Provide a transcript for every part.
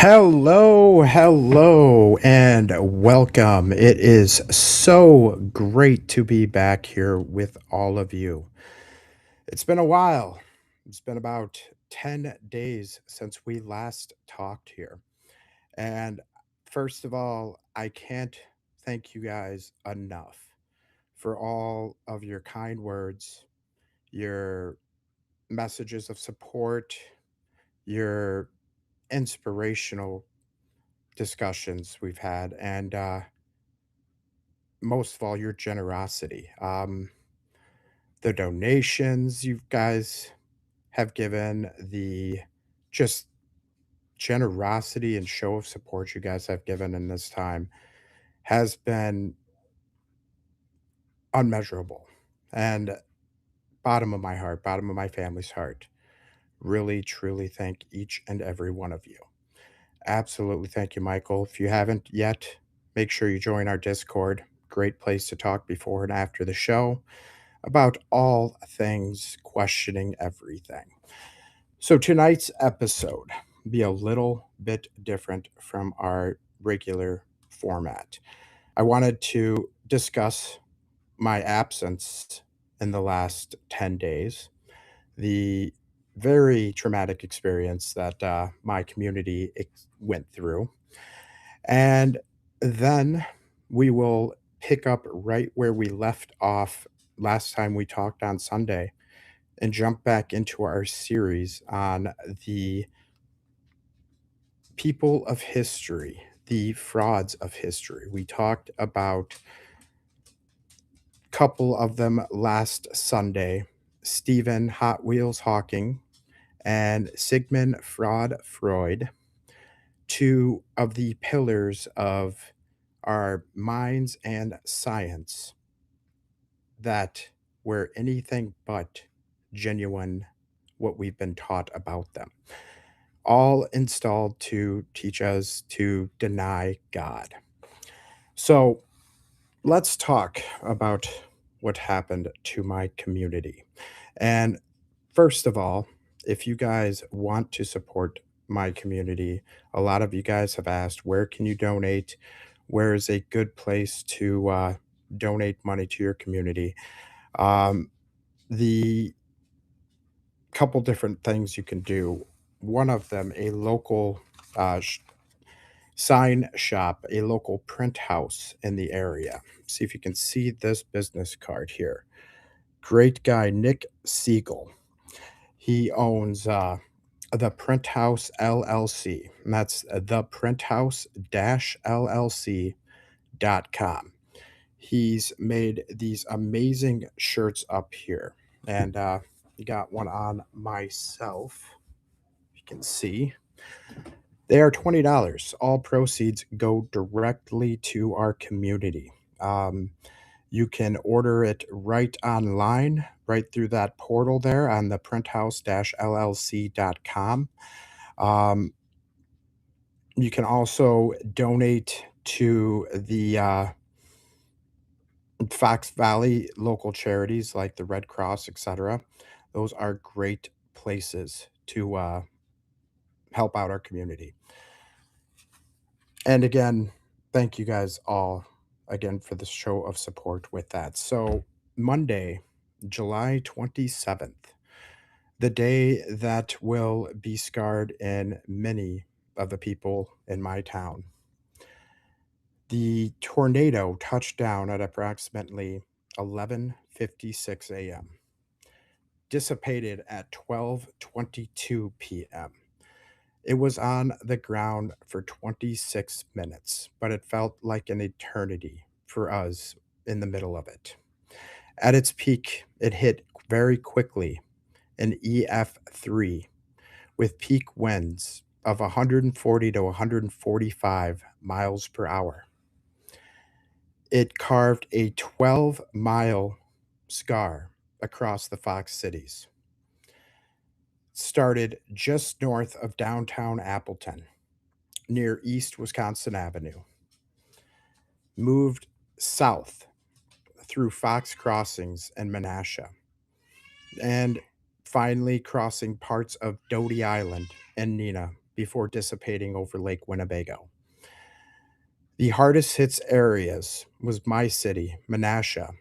Hello, and welcome. It is so great to be back here with all of you. It's been a while. It's been about 10 days since we last talked here. And first of all, I can't thank you guys enough for all of your kind words, your messages of support, your inspirational discussions we've had, and most of all, your generosity. The donations you guys have given, the just generosity and show of support you guys have given in this time has been unmeasurable. And bottom of my heart, bottom of my family's heart, really, truly thank each and every one of you. Absolutely. Thank you, Michael. If you haven't yet, make sure you join our Discord. Great place to talk before and after the show about all things questioning everything. So tonight's episode be a little bit different from our regular format. I wanted to discuss my absence in the last 10 days, the very traumatic experience that my community went through. And then we will pick up right where we left off last time we talked on Sunday and jump back into our series on the people of history, the frauds of history. We talked about a couple of them last Sunday, Stephen Hot Wheels Hawking and Sigmund Freud, two of the pillars of our minds and science that were anything but genuine what we've been taught about them, all installed to teach us to deny God. So let's talk about what happened to my community. And first of all, if you guys want to support my community, a lot of you guys have asked, where can you donate? Where is a good place to donate money to your community? Um, the couple different things you can do. One of them, a local sign shop, a local print house in the area. See if you can see this business card here. Great guy, Nick Siegel. He owns the Print House LLC, and that's the printhouse LLC.com. He's made these amazing shirts up here, and you got one on myself. You can see they are $20. All proceeds go directly to our community. You can order it right online, right through that portal there on the printhouse-llc.com. Um, you can also donate to the Fox Valley local charities like the Red Cross, etc. Those are great places to help out our community. And again, thank you guys all again for the show of support with that. So, Monday, July 27th, the day that will be scarred in many of the people in my town. The tornado touched down at approximately 11:56 a.m., dissipated at 12:22 p.m. It was on the ground for 26 minutes, but it felt like an eternity for us in the middle of it. At its peak, it hit very quickly an EF3 with peak winds of 140 to 145 miles per hour. It carved a 12-mile scar across the Fox cities. Started just north of downtown Appleton, near East Wisconsin Avenue. Moved south through Fox Crossings and Menasha, and finally crossing parts of Doty Island and Neenah before dissipating over Lake Winnebago. The hardest hits areas was my city, Menasha,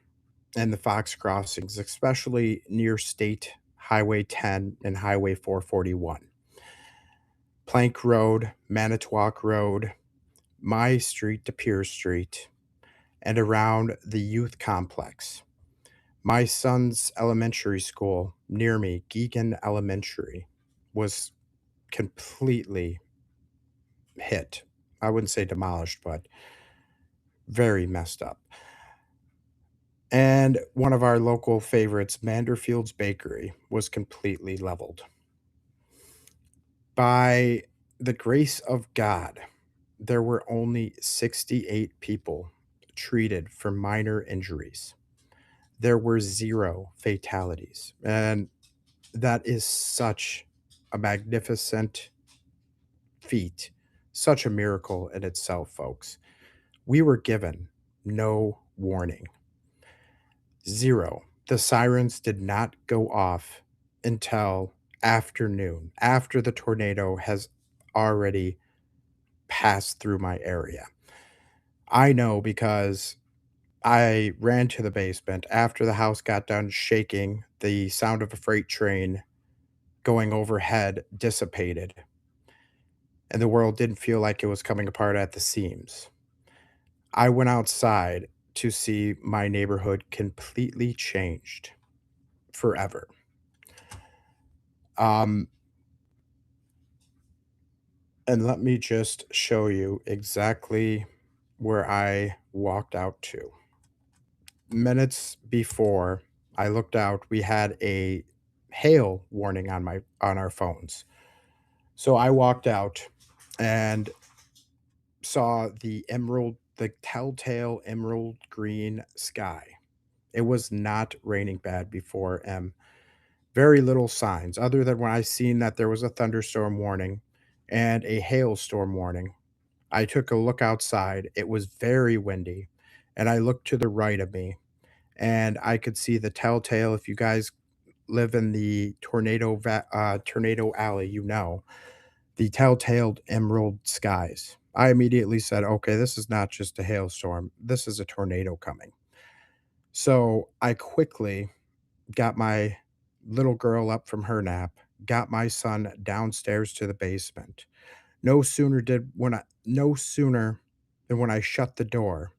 and the Fox crossings, especially near State Highway 10 and Highway 441. Plank Road, Manitowoc Road, my street to Pier Street, and around the youth complex. My son's elementary school near me, Geegan Elementary, was completely hit. I wouldn't say demolished, but very messed up. And one of our local favorites, Manderfield's Bakery, was completely leveled. By the grace of God, there were only 68 people treated for minor injuries. There were zero fatalities. And that is such a magnificent feat, such a miracle in itself, folks. We were given no warning. Zero. The sirens did not go off until afternoon, after the tornado has already passed through my area. I know because I ran to the basement after the house got done shaking, the sound of a freight train going overhead dissipated, and the world didn't feel like it was coming apart at the seams. I went outside to see my neighborhood completely changed forever. Um, and let me just show you exactly where I walked out to. Minutes before I looked out, we had a hail warning on our phones. So I walked out and saw the telltale emerald green sky. It was not raining bad before very little signs other than when I seen that there was a thunderstorm warning and a hailstorm warning. I took a look outside. It was very windy, and I looked to the right of me, and I could see the telltale. If you guys live in the tornado alley, you know the telltale emerald skies. I immediately said, "Okay, this is not just a hailstorm. This is a tornado coming." So I quickly got my little girl up from her nap, got my son downstairs to the basement. No sooner than when I shut the door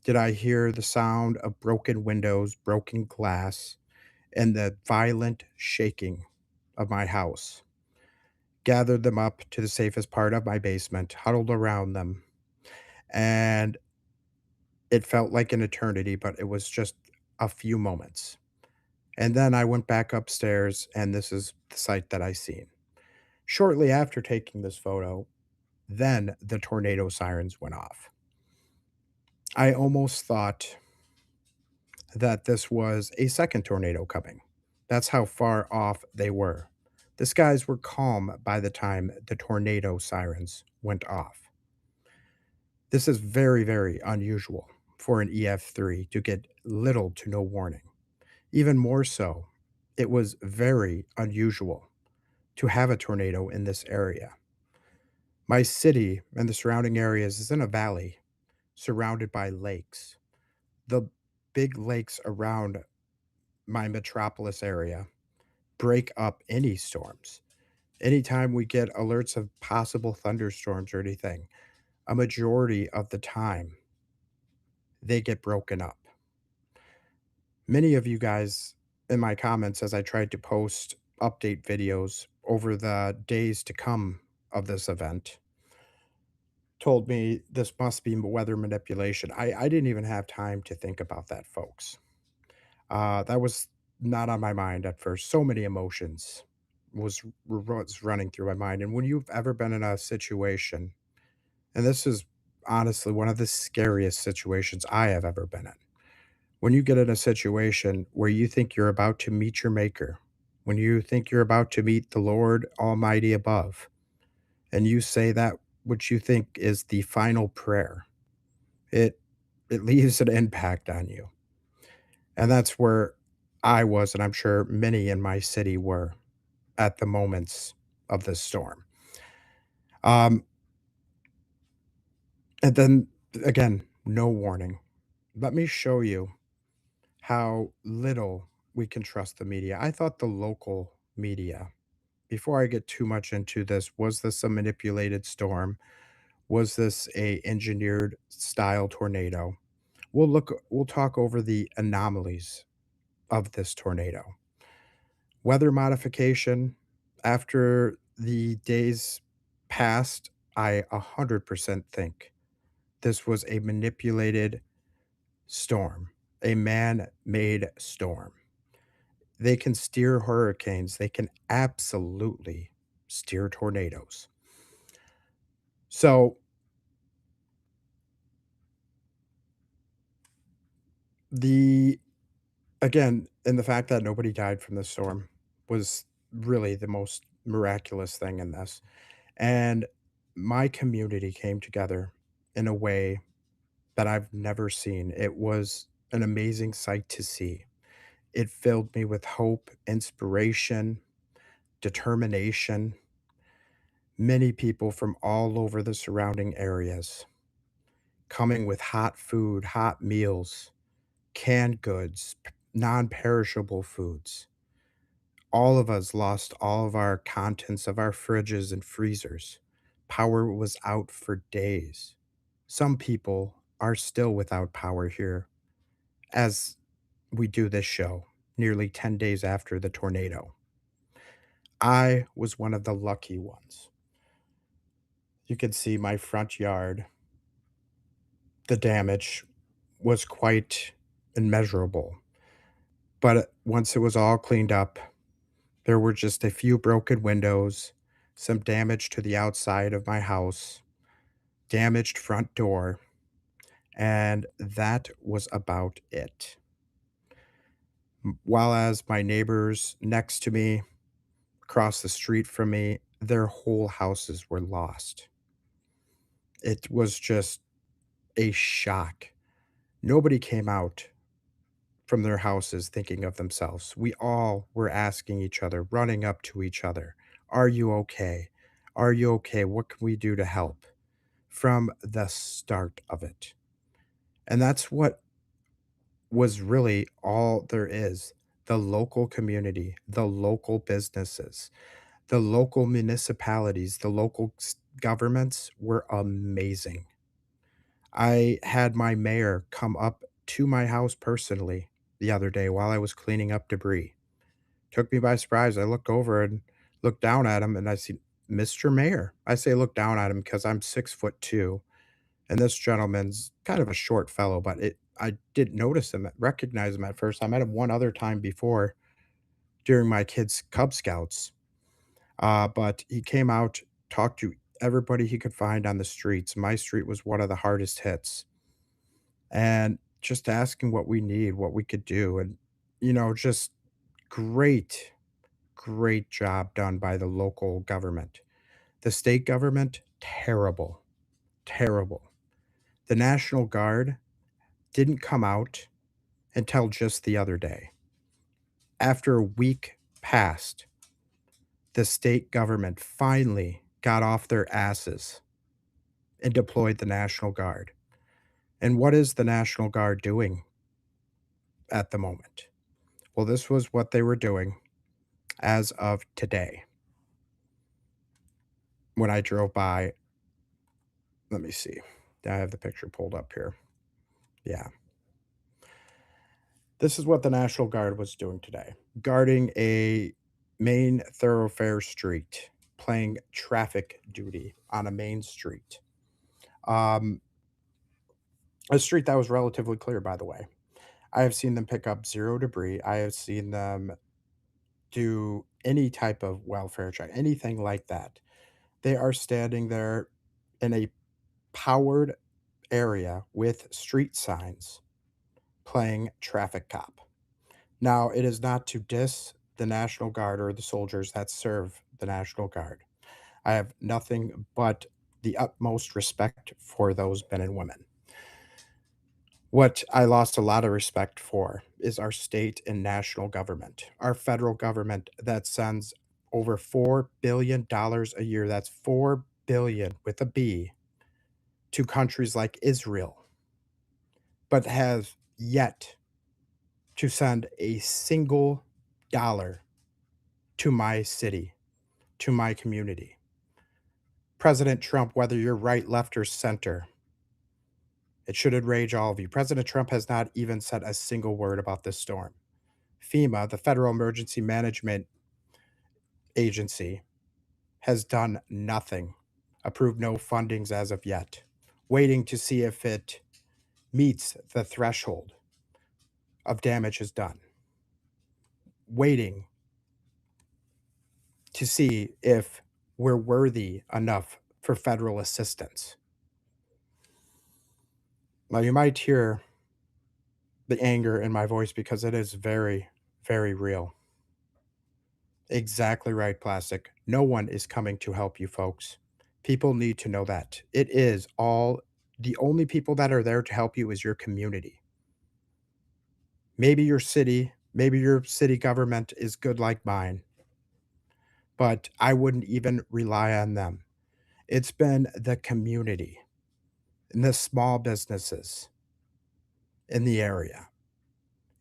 did I hear the sound of broken windows, broken glass, and the violent shaking of my house. Gathered them up to the safest part of my basement, huddled around them, and it felt like an eternity, but it was just a few moments. And then I went back upstairs, and this is the sight that I seen. Shortly after taking this photo, then the tornado sirens went off. I almost thought that this was a second tornado coming. That's how far off they were. The skies were calm by the time the tornado sirens went off. This is very, very unusual for an EF3 to get little to no warning. Even more so, it was very unusual to have a tornado in this area. My city and the surrounding areas is in a valley surrounded by lakes. The big lakes around my metropolis area break up any storms. Anytime we get alerts of possible thunderstorms or anything, a majority of the time they get broken up. Many of you guys in my comments, as I tried to post update videos over the days to come of this event, told me this must be weather manipulation. I didn't even have time to think about that, folks. That was not on my mind at first. So many emotions was running through my mind. And when you've ever been in a situation, and this is honestly one of the scariest situations I have ever been in. When you get in a situation where you think you're about to meet your maker, when you think you're about to meet the Lord Almighty above, and you say that which you think is the final prayer, it it leaves an impact on you. And that's where I was, and I'm sure many in my city were at the moments of this storm. Um, and then again, no warning. Let me show you how little we can trust the media. I thought the local media, before I get too much into this, was this a manipulated storm? Was this a engineered style tornado? We'll talk over the anomalies of this tornado. Weather modification, after the days passed, I 100% think this was a manipulated storm, a man-made storm. They can steer hurricanes, they can absolutely steer tornadoes. So, the again, and the fact that nobody died from the storm was really the most miraculous thing in this, and my community came together in a way that I've never seen. It was an amazing sight to see. It filled me with hope, inspiration, determination. Many people from all over the surrounding areas coming with hot food, hot meals, canned goods, non-perishable foods. All of us lost all of our contents of our fridges and freezers. Power was out for days. Some people are still without power here as we do this show, nearly 10 days after the tornado. I was one of the lucky ones. You can see my front yard. The damage was quite immeasurable. But once it was all cleaned up, there were just a few broken windows, some damage to the outside of my house, damaged front door, and that was about it. While as my neighbors next to me, across the street from me, their whole houses were lost. It was just a shock. Nobody came out from their houses thinking of themselves. We all were asking each other, running up to each other, "Are you okay? Are you okay? What can we do to help?" From the start of it. And that's what was really all there is. The local community, the local businesses, the local municipalities, the local governments were amazing. I had my mayor come up to my house personally the other day while I was cleaning up debris. Took me by surprise. I look over and look down at him and I see Mr. Mayor. I say look down at him because I'm 6'2", and this gentleman's kind of a short fellow, but I didn't notice him, recognize him at first. I met him one other time before during my kids' Cub Scouts. But he came out, talked to everybody he could find on the streets. My street was one of the hardest hits. And just asking what we need, what we could do. And, just great, great job done by the local government. The state government, terrible, terrible. The National Guard didn't come out until just the other day. After a week passed, the state government finally got off their asses and deployed the National Guard. And what is the National Guard doing at the moment? Well, this was what they were doing as of today. When I drove by, let me see. I have the picture pulled up here. Yeah. This is what the National Guard was doing today, guarding a main thoroughfare street, playing traffic duty on a main street. Um, a street that was relatively clear, by the way. I have seen them pick up zero debris. I have seen them do any type of welfare check, anything like that. They are standing there in a powered area with street signs playing traffic cop. Now, it is not to diss the National Guard or the soldiers that serve the National Guard. I have nothing but the utmost respect for those men and women. What I lost a lot of respect for is our state and national government, our federal government that sends over $4 billion a year. That's $4 billion with a B to countries like Israel, but has yet to send a single dollar to my city, to my community. President Trump, whether you're right, left, or center, it should enrage all of you. President Trump has not even said a single word about this storm. FEMA, the Federal Emergency Management Agency, has done nothing, approved no fundings as of yet, waiting to see if it meets the threshold of damage is done, waiting to see if we're worthy enough for federal assistance. Now, you might hear the anger in my voice because it is very, very real. Exactly right, Plastic. No one is coming to help you, folks. People need to know that. It is all the only people that are there to help you is your community. Maybe your city government is good like mine, but I wouldn't even rely on them. It's been the community and the small businesses in the area.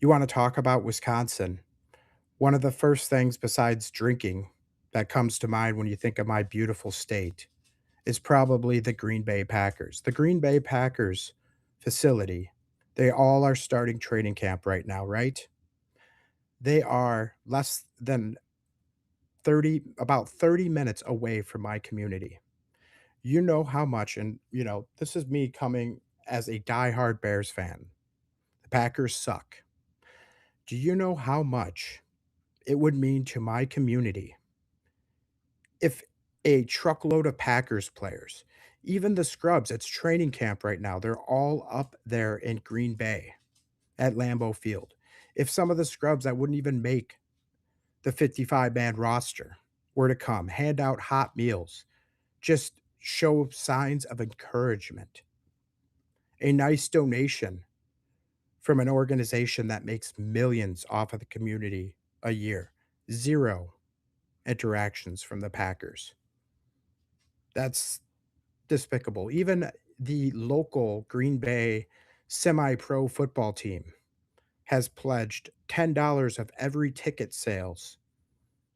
You want to talk about Wisconsin? One of the first things besides drinking that comes to mind when you think of my beautiful state is probably the Green Bay Packers. The Green Bay Packers facility, they all are starting training camp right now, right? They are less than 30 minutes away from my community. You know how much, and this is me coming as a diehard Bears fan. The Packers suck. Do you know how much it would mean to my community if a truckload of Packers players, even the scrubs, it's training camp right now, they're all up there in Green Bay at Lambeau Field. If some of the scrubs that wouldn't even make the 55-man roster were to come, hand out hot meals, just show signs of encouragement, a nice donation from an organization that makes millions off of the community a year. Zero interactions from the Packers. That's despicable. Even the local Green Bay semi-pro football team has pledged $10 of every ticket sales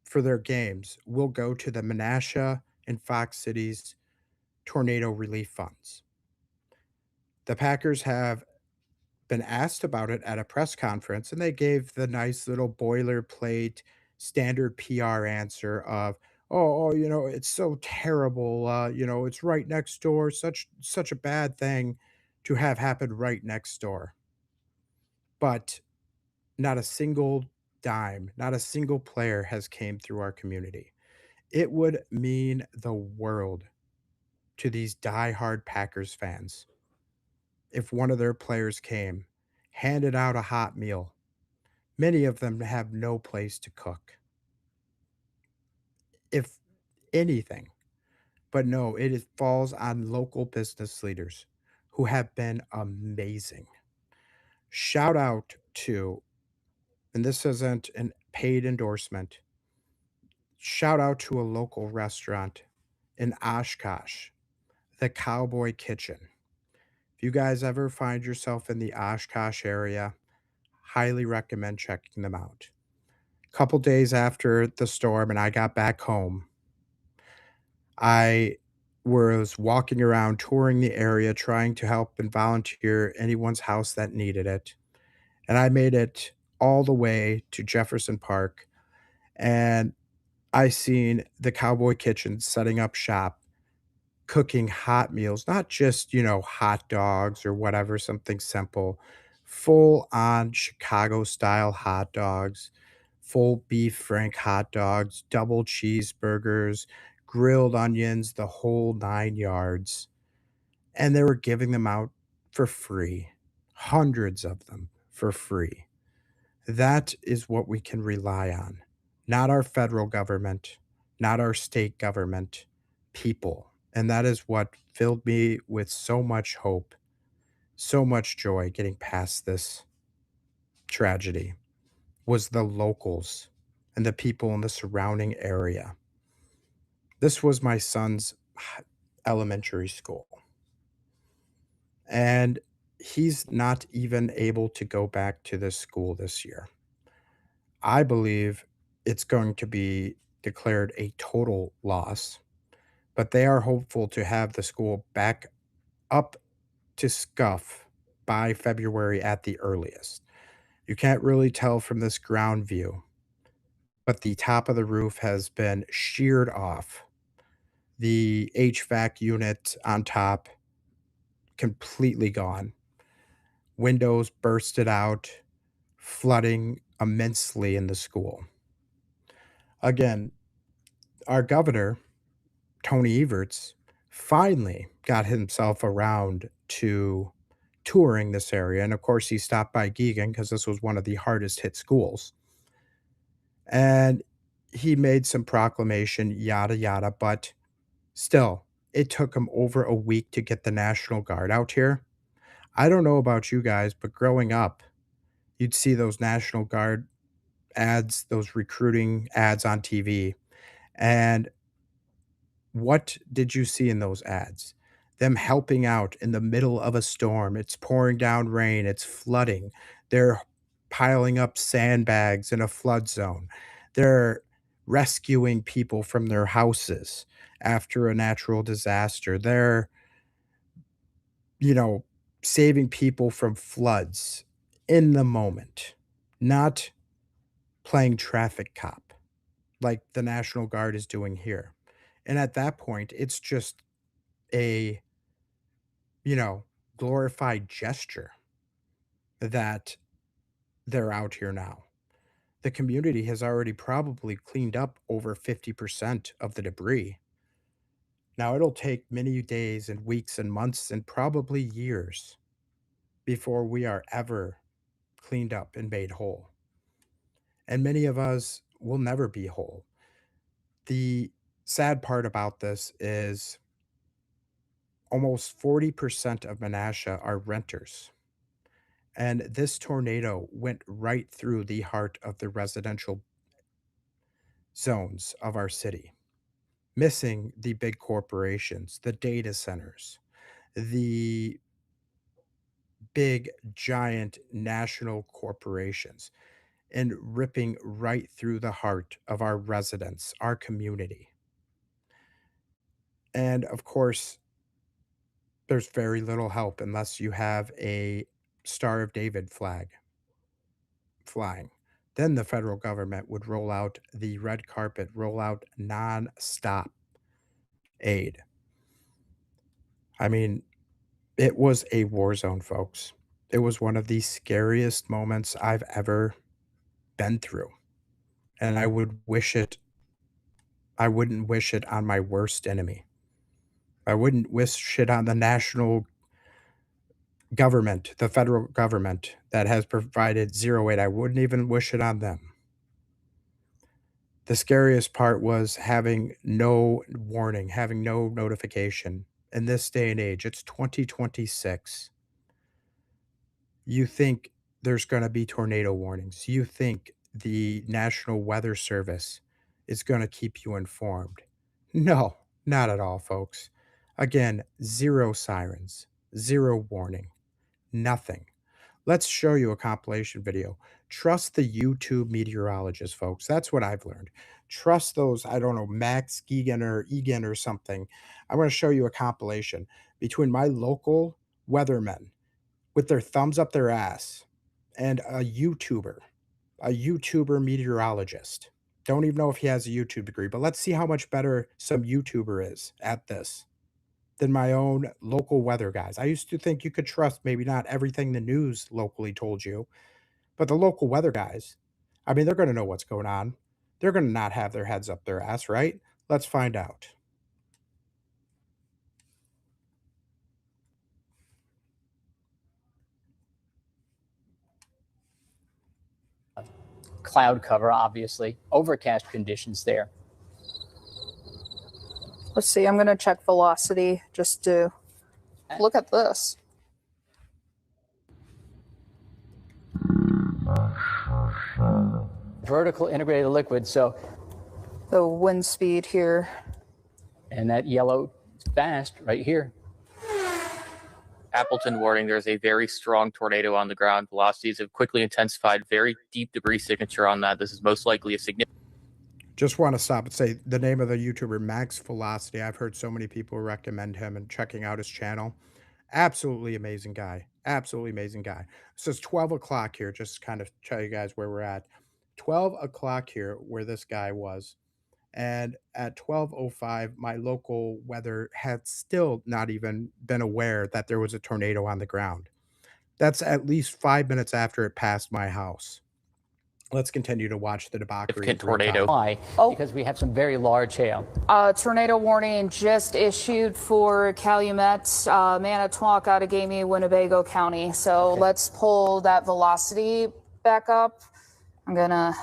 for their games will go to the Menasha and Fox Cities tornado relief funds. The Packers have been asked about it at a press conference, and they gave the nice little boilerplate standard PR answer of, "Oh, it's so terrible. It's right next door. Such a bad thing to have happened right next door." But not a single dime, not a single player has came through our community. It would mean the world to these diehard Packers fans if one of their players came, handed out a hot meal. Many of them have no place to cook, if anything. But no, falls on local business leaders who have been amazing. Shout out to, and this isn't a paid endorsement, shout out to a local restaurant in Oshkosh, the Cowboy Kitchen. If you guys ever find yourself in the Oshkosh area, highly recommend checking them out. Couple days after the storm and I got back home, I was walking around touring the area trying to help and volunteer anyone's house that needed it. And I made it all the way to Jefferson Park and I seen the Cowboy Kitchen setting up shop, cooking hot meals, not just, hot dogs or whatever, something simple, full on Chicago style hot dogs, full beef frank hot dogs, double cheeseburgers, grilled onions, the whole 9 yards. And they were giving them out for free, hundreds of them for free. That is what we can rely on, not our federal government, not our state government, people. And that is what filled me with so much hope, so much joy getting past this tragedy was the locals and the people in the surrounding area. This was my son's elementary school. And he's not even able to go back to this school this year. I believe it's going to be declared a total loss, but they are hopeful to have the school back up to scuff by February at the earliest. You can't really tell from this ground view, but the top of the roof has been sheared off. The HVAC unit on top completely gone. Windows bursted out, flooding immensely in the school. Again, our governor, Tony Everts, finally got himself around to touring this area. And of course, he stopped by Geegan because this was one of the hardest hit schools. And he made some proclamation, yada, yada. But still, it took him over a week to get the National Guard out here. I don't know about you guys, but growing up, you'd see those National Guard ads, those recruiting ads on TV. And what did you see in those ads? Them helping out in the middle of a storm. It's pouring down rain, it's flooding. They're piling up sandbags in a flood zone. They're rescuing people from their houses after a natural disaster. They're, you know, saving people from floods in the moment, not playing traffic cop like the National Guard is doing here. And at that point, it's just a, you know, glorified gesture that they're out here now. The community has already probably cleaned up over 50% of the debris. Now, it'll take many days and weeks and months and probably years before we are ever cleaned up and made whole. And many of us will never be whole. The sad part about this is almost 40% of Menasha are renters. And this tornado went right through the heart of the residential zones of our city, missing the big corporations, the data centers, the big, giant national corporations, and ripping right through the heart of our residents, our community. And of course, there's very little help unless you have a Star of David flag flying. Then the federal government would roll out the red carpet, roll out non-stop aid. I mean, it was a war zone, folks. It was one of the scariest moments I've ever been through. And I wouldn't wish it on my worst enemy. I wouldn't wish it on the national government, the federal government that has provided zero aid. I wouldn't even wish it on them. The scariest part was having no warning, having no notification. In this day and age, it's 2026. You think there's going to be tornado warnings. You think the National Weather Service is going to keep you informed. No, not at all, folks. Again, zero sirens, zero warning, nothing. Let's show you a compilation video. Trust the YouTube meteorologists, folks. That's what I've learned. Trust those, I don't know, Max Geegan or Egan or something. I'm going to show you a compilation between my local weathermen with their thumbs up their ass and a YouTuber meteorologist. Don't even know if he has a YouTube degree, but let's see how much better some YouTuber is at this than my own local weather guys. I used to think you could trust maybe not everything the news locally told you, but the local weather guys, I mean, they're going to know what's going on. They're going to not have their heads up their ass, right? Let's find out. Cloud cover, obviously. Overcast conditions there. Let's see, I'm going to check velocity just to look at this. Vertical integrated liquid, so. The wind speed here. And that yellow fast right here. Appleton warning, there's a very strong tornado on the ground. Velocities have quickly intensified. Very deep debris signature on that. This is most likely a significant. Just want to stop and say the name of the YouTuber, Max Velocity. I've heard so many people recommend him and checking out his channel. Absolutely amazing guy. Absolutely amazing guy. So it's 12 o'clock here. Just kind of tell you guys where we're at. 12 o'clock here where this guy was. And at 12:05, my local weather had still not even been aware that there was a tornado on the ground. That's at least 5 minutes after it passed my house. Let's continue to watch the debauchery. Significant tornado. Why? Oh. Because we have some very large hail. Tornado warning just issued for Calumet, Manitowoc, Outagamie, Winnebago County. So let's pull that velocity back up. I'm gonna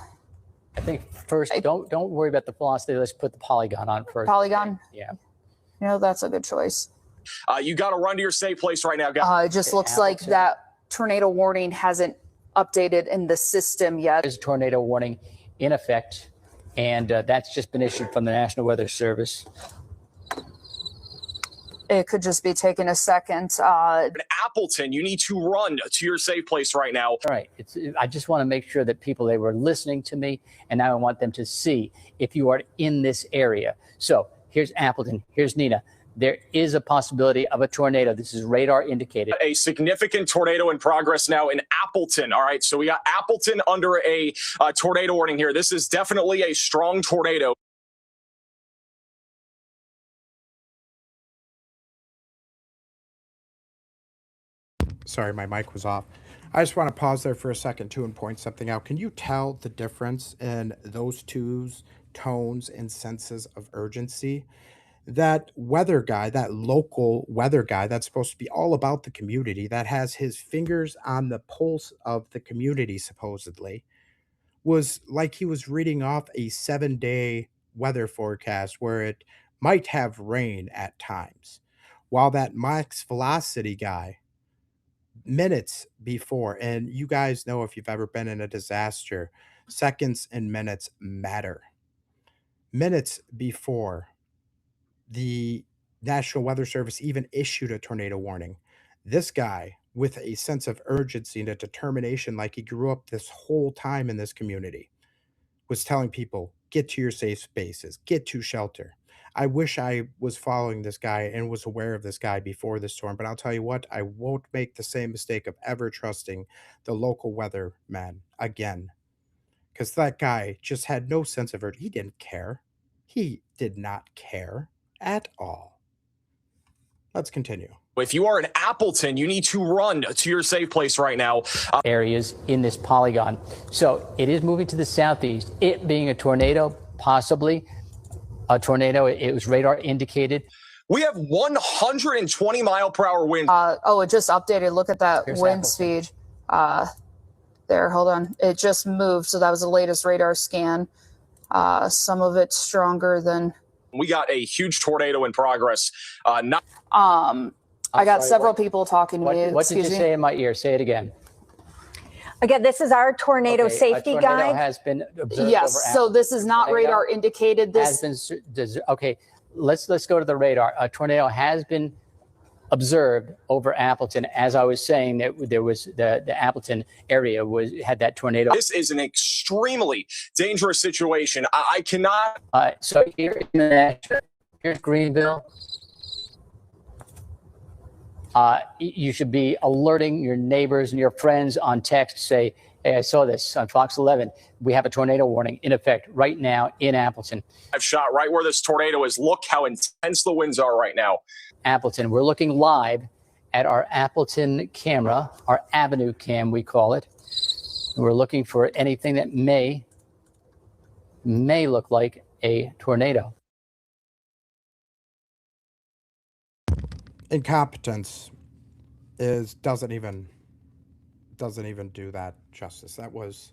I think first, don't worry about the velocity. Let's put the polygon on first. polygon. Yeah. You know, that's a good choice. You got to run to your safe place right now, guys. It just looks like that tornado warning hasn't updated in the system yet. There's a tornado warning in effect, and that's just been issued from the National Weather Service. It could just be taking a second. In Appleton, you need to run to your safe place right now. All right. I just want to make sure that they were listening to me, and now I want them to see if you are in this area. So here's Appleton. Here's Nina. There is a possibility of a tornado. This is radar indicated. A significant tornado in progress now in Appleton. All right, so we got Appleton under a tornado warning here. This is definitely a strong tornado. Sorry, my mic was off. I just want to pause there for a second too and point something out. Can you tell the difference in those two tones and senses of urgency? That weather guy, that local weather guy that's supposed to be all about the community, that has his fingers on the pulse of the community supposedly, was like he was reading off a 7-day weather forecast where it might have rain at times. While that Max Velocity guy, minutes before, and you guys know if you've ever been in a disaster, seconds and minutes matter. Minutes before the National Weather Service even issued a tornado warning, this guy, with a sense of urgency and a determination like he grew up this whole time in this community, was telling people, get to your safe spaces, get to shelter. I wish I was following this guy and was aware of this guy before the storm, but I'll tell you what, I won't make the same mistake of ever trusting the local weatherman again. Because that guy just had no sense of urgency. He didn't care. He did not care at all. Let's continue. If you are in Appleton, you need to run to your safe place right now. Areas in this polygon. So it is moving to the southeast. It being a tornado, possibly a tornado. It was radar indicated. We have 120 mile per hour wind. It just updated. Look at that Here's wind Appleton. speed. There, hold on. It just moved. So that was the latest radar scan. Some of it's stronger than. We got a huge tornado in progress. I got several people talking to me. What did you say in my ear? Say it again. Again, this is our tornado safety a tornado guide. has been observed. Yes. So this is not Tornado radar indicated. This Okay, let's go to the radar. A tornado has been observed over Appleton. As I was saying, that there was the Appleton area had that tornado. This is an extremely dangerous situation. I cannot. So here's Greenville. You should be alerting your neighbors and your friends on text. Say, hey, I saw this on Fox 11. We have a tornado warning in effect right now in Appleton. I've shot right where this tornado is. Look how intense the winds are right now. Appleton. We're looking live at our Appleton camera, our Avenue cam, we call it. And we're looking for anything that may look like a tornado. Incompetence doesn't even do that justice. That was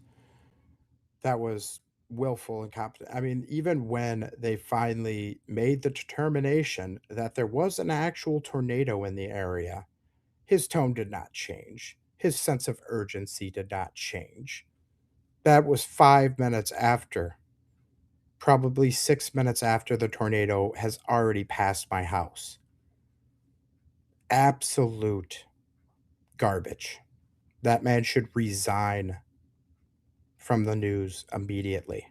willful incompetent. I mean, even when they finally made the determination that there was an actual tornado in the area, his tone did not change. His sense of urgency did not change. That was 5 minutes after probably 6 minutes after the tornado has already passed my house. Absolute garbage. That man should resign from the news immediately.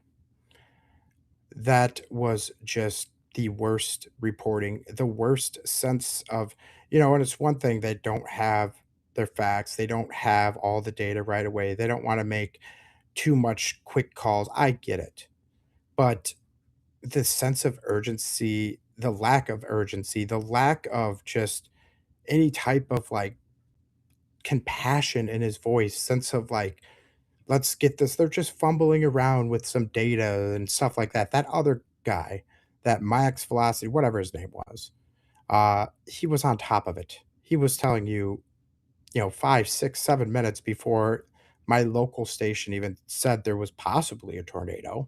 That was just the worst reporting, the worst sense of, and it's one thing they don't have their facts, they don't have all the data right away, they don't want to make too much quick calls. I get it. But the sense of urgency, the lack of urgency, the lack of just any type of like compassion in his voice, sense of like, let's get this. They're just fumbling around with some data and stuff like that. That other guy, that Max Velocity, whatever his name was, he was on top of it. He was telling you, 5, 6, 7 minutes before my local station even said there was possibly a tornado.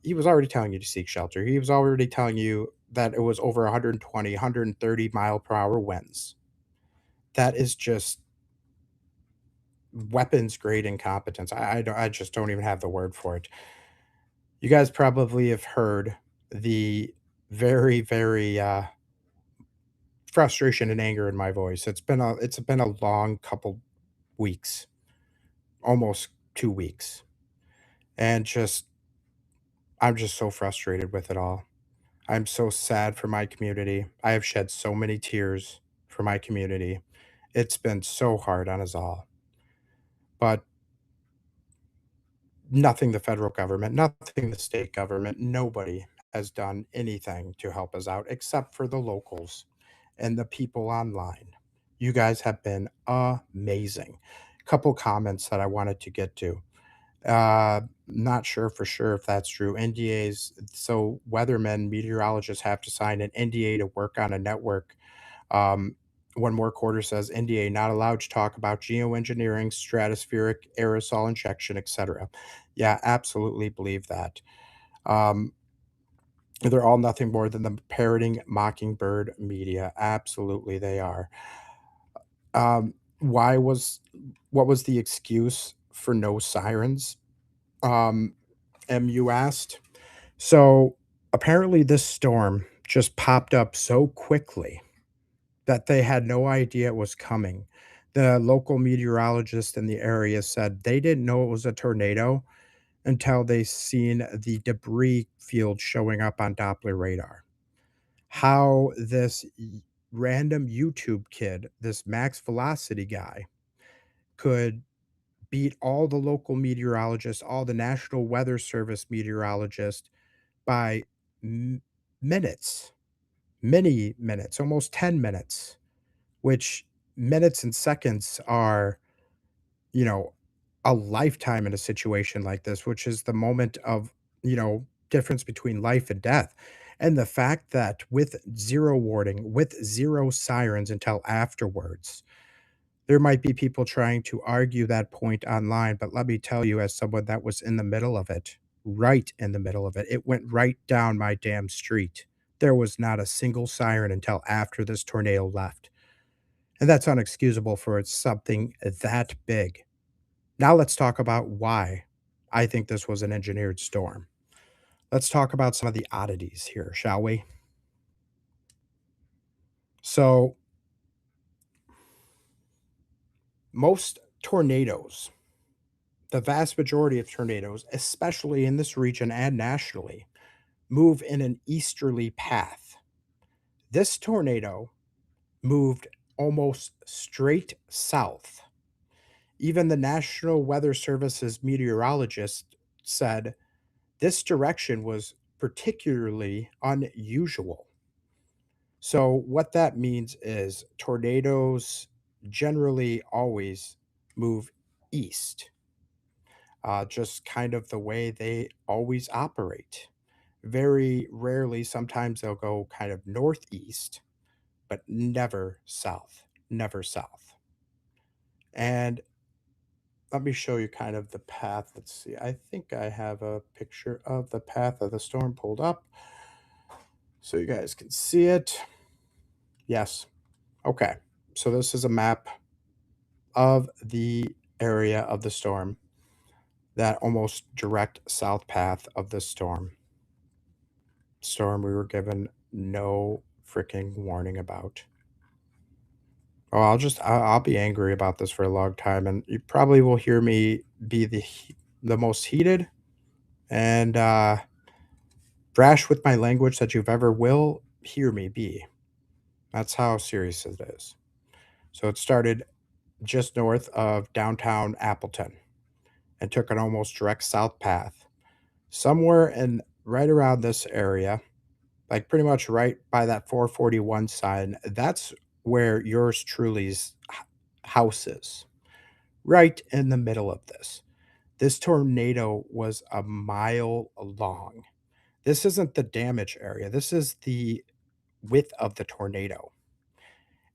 He was already telling you to seek shelter. He was already telling you that it was over 120, 130 mile per hour winds. That is just weapons grade incompetence. I just don't even have the word for it. You guys probably have heard the very, very frustration and anger in my voice. It's been a long couple weeks, almost 2 weeks, and I'm just so frustrated with it all. I'm so sad for my community. I have shed so many tears for my community. It's been so hard on us all. But nothing the federal government, nothing the state government, nobody has done anything to help us out except for the locals and the people online. You guys have been amazing. Couple comments that I wanted to get to. Not sure for sure if that's true. NDAs, so weathermen, meteorologists have to sign an NDA to work on a network. Um, One more quarter says NDA not allowed to talk about geoengineering, stratospheric aerosol injection, etc. Yeah, absolutely believe that. Um, they're all nothing more than the parroting mockingbird media. Absolutely, they are. Why was what was the excuse for no sirens? MU asked. So apparently, this storm just popped up so quickly that they had no idea it was coming. The local meteorologist in the area said they didn't know it was a tornado until they seen the debris field showing up on Doppler radar. How this random YouTube kid, this Max Velocity guy, could beat all the local meteorologists, all the National Weather Service meteorologists by m- minutes, many minutes, almost 10 minutes, which minutes and seconds are, you know, a lifetime in a situation like this, which is the moment of, difference between life and death. And the fact that with zero warning, with zero sirens until afterwards, there might be people trying to argue that point online, but let me tell you, as someone that was in the middle of it, right in the middle of it, it went right down my damn street. There was not a single siren until after this tornado left. And that's unexcusable for something that big. Now let's talk about why I think this was an engineered storm. Let's talk about some of the oddities here, shall we? So, most tornadoes, the vast majority of tornadoes, especially in this region and nationally, move in an easterly path. This tornado moved almost straight south. Even the National Weather Service's meteorologist said this direction was particularly unusual. So, what that means is tornadoes generally always move east, just kind of the way they always operate. Very rarely, sometimes they'll go kind of northeast, but never south, never south. And let me show you kind of the path. Let's see. I think I have a picture of the path of the storm pulled up so you guys can see it. Yes. Okay. So this is a map of the area of the storm. that almost direct south path of the storm. Storm we were given no freaking warning about. Oh, I'll be angry about this for a long time, and you probably will hear me be the most heated and brash with my language that you've ever will hear me be. That's how serious it is. So it started just north of downtown Appleton and took an almost direct south path. Somewhere in right around this area, like pretty much right by that 441 sign, that's where yours truly's house is. Right in the middle of this. This tornado was a mile long. This isn't the damage area. This is the width of the tornado.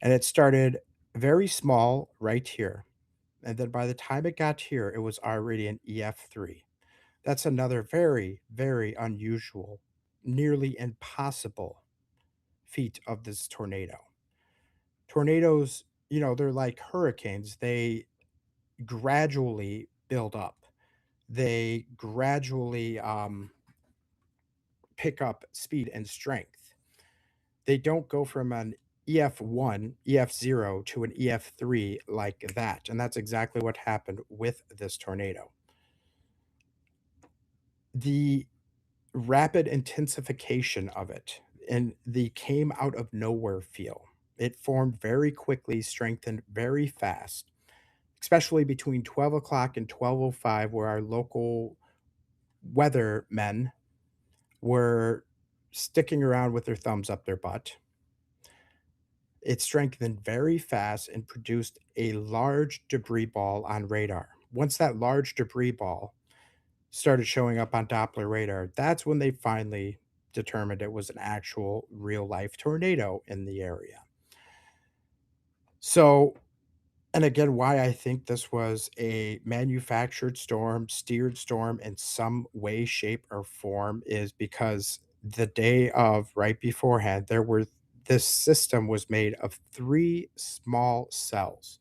And it started very small right here. And then by the time it got here, it was already an EF3. That's another very, very unusual, nearly impossible feat of this tornado. Tornadoes, they're like hurricanes. They gradually build up. They gradually pick up speed and strength. They don't go from an EF1, EF0 to an EF3 like that. And that's exactly what happened with this tornado. The rapid intensification of it and the came out of nowhere feel. It formed very quickly, strengthened very fast, especially between 12 o'clock and 12:05, where our local weathermen were sticking around with their thumbs up their butt. It strengthened very fast and produced a large debris ball on radar. Once that large debris ball started showing up on Doppler radar, that's when they finally determined it was an actual real life tornado in the area. So, and again, why I think this was a manufactured storm, steered storm in some way, shape, or form is because the day of right beforehand, this system was made of 3 small cells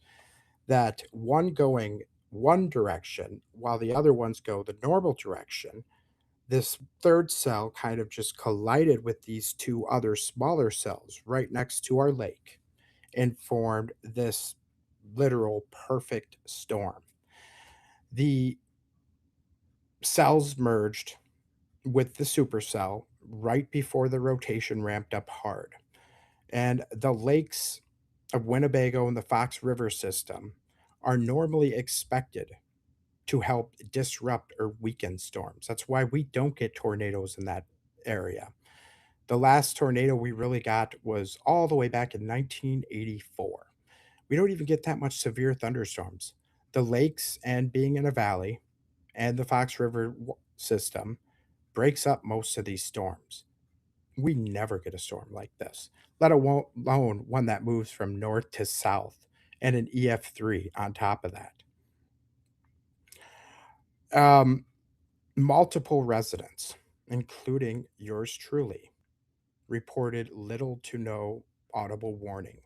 that one going one direction while the other ones go the normal direction. This third cell kind of just collided with these 2 other smaller cells right next to our lake and formed this literal perfect storm. The cells merged with the supercell right before the rotation ramped up hard. And the lakes of Winnebago and the Fox River system are normally expected to help disrupt or weaken storms. That's why we don't get tornadoes in that area. The last tornado we really got was all the way back in 1984. We don't even get that much severe thunderstorms. The lakes and being in a valley and the Fox River system breaks up most of these storms. We never get a storm like this, let alone one that moves from north to south and an EF3 on top of that. Um, Multiple residents, including yours truly, reported little to no audible warning.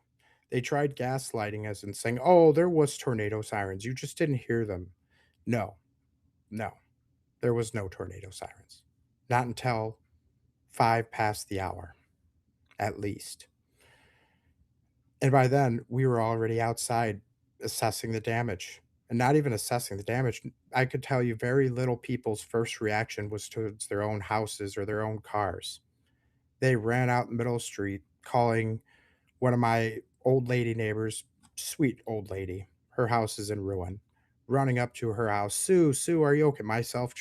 They tried gaslighting us and saying, oh, there was tornado sirens. You just didn't hear them. No, no, there was no tornado sirens. Not until 5 past the hour, at least. And by then, we were already outside assessing the damage. And not even assessing the damage. I could tell you very little people's first reaction was towards their own houses or their own cars. They ran out in the middle of the street calling one of my old lady neighbors, sweet old lady, her house is in ruin, running up to her house. Sue, Sue, are you okay? Myself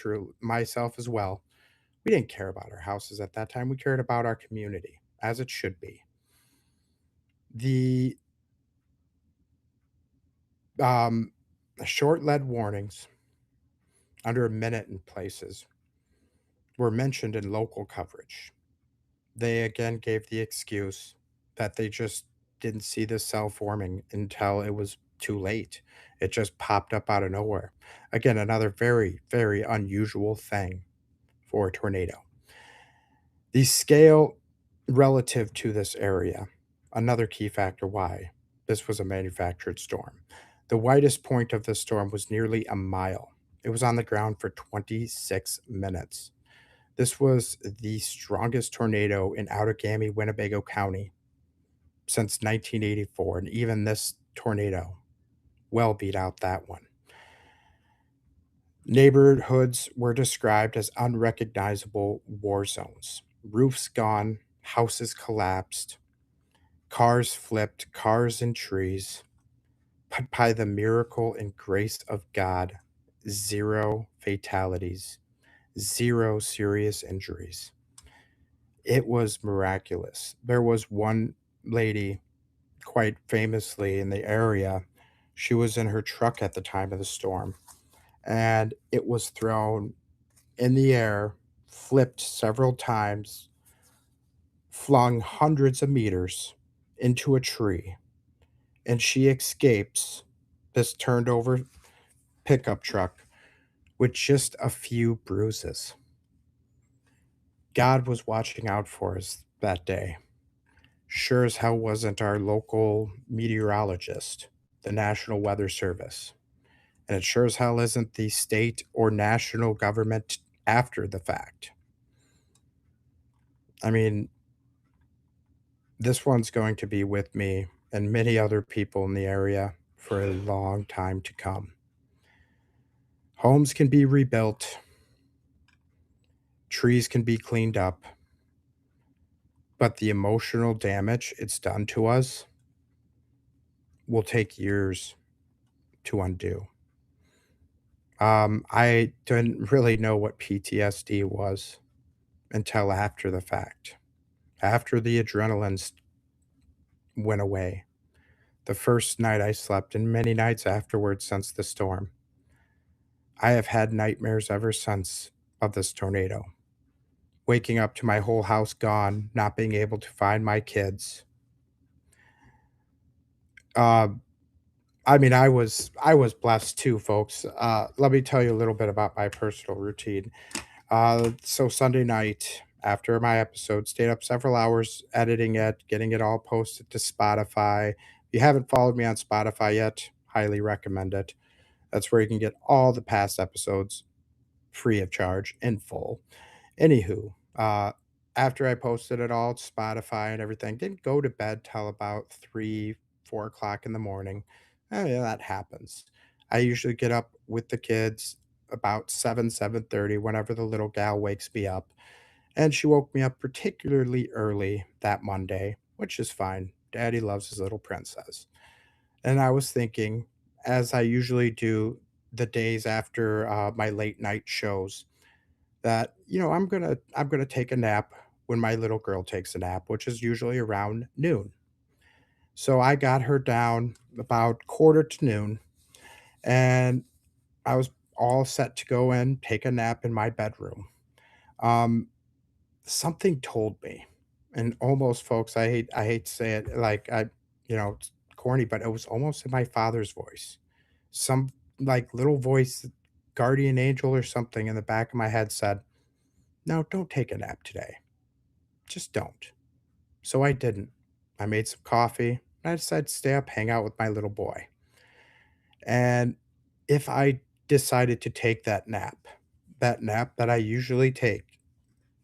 as well. We didn't care about our houses at that time. We cared about our community, as it should be. The short lead warnings under a minute in places were mentioned in local coverage. They again gave the excuse that they just didn't see the cell forming until it was too late. It just popped up out of nowhere. Again, another very, very unusual thing for a tornado. The scale relative to this area, another key factor why this was a manufactured storm. The widest point of the storm was nearly a mile. It was on the ground for 26 minutes. This was the strongest tornado in Outagamie, Winnebago County since 1984, and even this tornado well beat out that one. Neighborhoods were described as unrecognizable war zones. Roofs gone, houses collapsed, cars flipped, cars and trees. But by the miracle and grace of God, zero fatalities, zero serious injuries. It was miraculous. There was one lady, quite famously in the area, she was in her truck at the time of the storm, and it was thrown in the air, flipped several times, flung hundreds of meters into a tree, and she escapes this turned over pickup truck with just a few bruises. God was watching out for us that day. Sure as hell wasn't our local meteorologist, the National Weather Service. And it sure as hell isn't the state or national government after the fact. I mean, this one's going to be with me and many other people in the area for a long time to come. Homes can be rebuilt, trees can be cleaned up, but the emotional damage it's done to us will take years to undo. I didn't really know what PTSD was until after the fact, after the adrenaline went away. The first night I slept, and many nights afterwards since the storm. I have had nightmares ever since of this tornado. Waking up to my whole house gone, not being able to find my kids. Uh, I was blessed too, folks. Let me tell you a little bit about my personal routine. So Sunday night, after my episode, stayed up several hours editing it, getting it all posted to Spotify. If you haven't followed me on Spotify yet, highly recommend it. That's where you can get all the past episodes free of charge in full. Anywho, after I posted it all to Spotify and everything, didn't go to bed till about 3, 4 o'clock in the morning. Yeah, that happens. I usually get up with the kids about 7:30, whenever the little gal wakes me up. And she woke me up particularly early that Monday, which is fine. Daddy loves his little princess. And I was thinking, as I usually do the days after my late night shows, that I'm gonna take a nap when my little girl takes a nap, which is usually around noon. So I got her down about quarter to noon, and I was all set to go in, take a nap in my bedroom. Um, Something told me, and almost, folks, I hate to say it, like it's corny, but it was almost in my father's voice. Some like little voice, guardian angel or something in the back of my head said, "No, don't take a nap today. Just don't." So I didn't. I made some coffee, and I decided to stay up, hang out with my little boy. And if I decided to take that nap that I usually take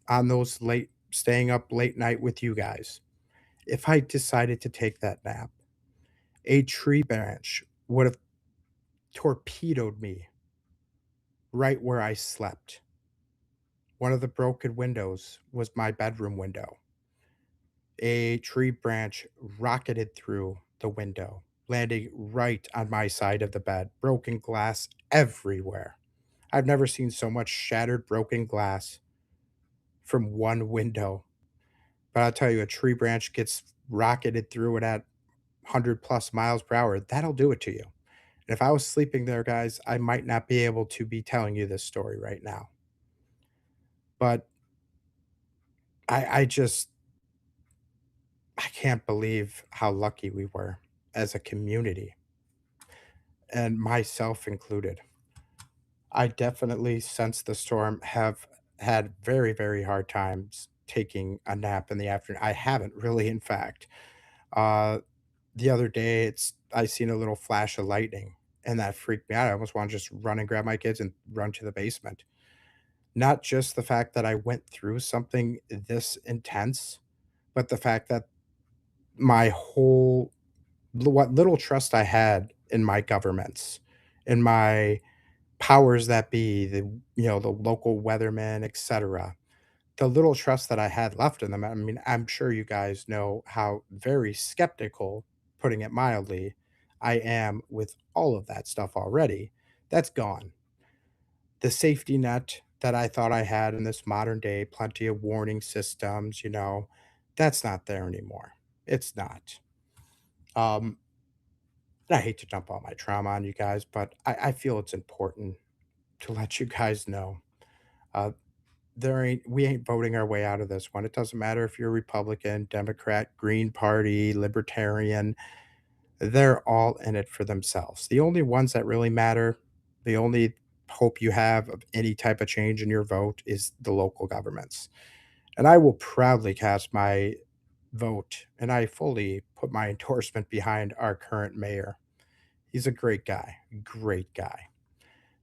on those late staying up late night with you guys, if I decided to take that nap, a tree branch would have torpedoed me right where I slept. One of the broken windows was my bedroom window. A tree branch rocketed through the window, landing right on my side of the bed, broken glass everywhere. I've never seen so much shattered broken glass from one window. But I'll tell you, a tree branch gets rocketed through it at 100 plus miles per hour, that'll do it to you. And if I was sleeping there, guys, I might not be able to be telling you this story right now. But I I can't believe how lucky we were as a community, and myself included. I definitely, since the storm, have had very, very hard times taking a nap in the afternoon. I haven't really, in fact. Uh, the other day, I seen a little flash of lightning, and that freaked me out. I almost want to just run and grab my kids and run to the basement. Not just the fact that I went through something this intense, but the fact that my whole what little trust I had in my governments, in my powers that be, the local weathermen, etc. The little trust that I had left in them. I mean, I'm sure you guys know how very skeptical, putting it mildly, I am with all of that stuff already. That's gone. The safety net that I thought I had in this modern day, plenty of warning systems, that's not there anymore. It's not. Um, I hate to dump all my trauma on you guys, but I feel it's important to let you guys know. Uh, we ain't voting our way out of this one. It doesn't matter if you're Republican, Democrat, Green Party, Libertarian. They're all in it for themselves. The only ones that really matter, the only hope you have of any type of change in your vote is the local governments. And I will proudly cast my vote, and I fully put my endorsement behind our current mayor. He's a great guy, great guy.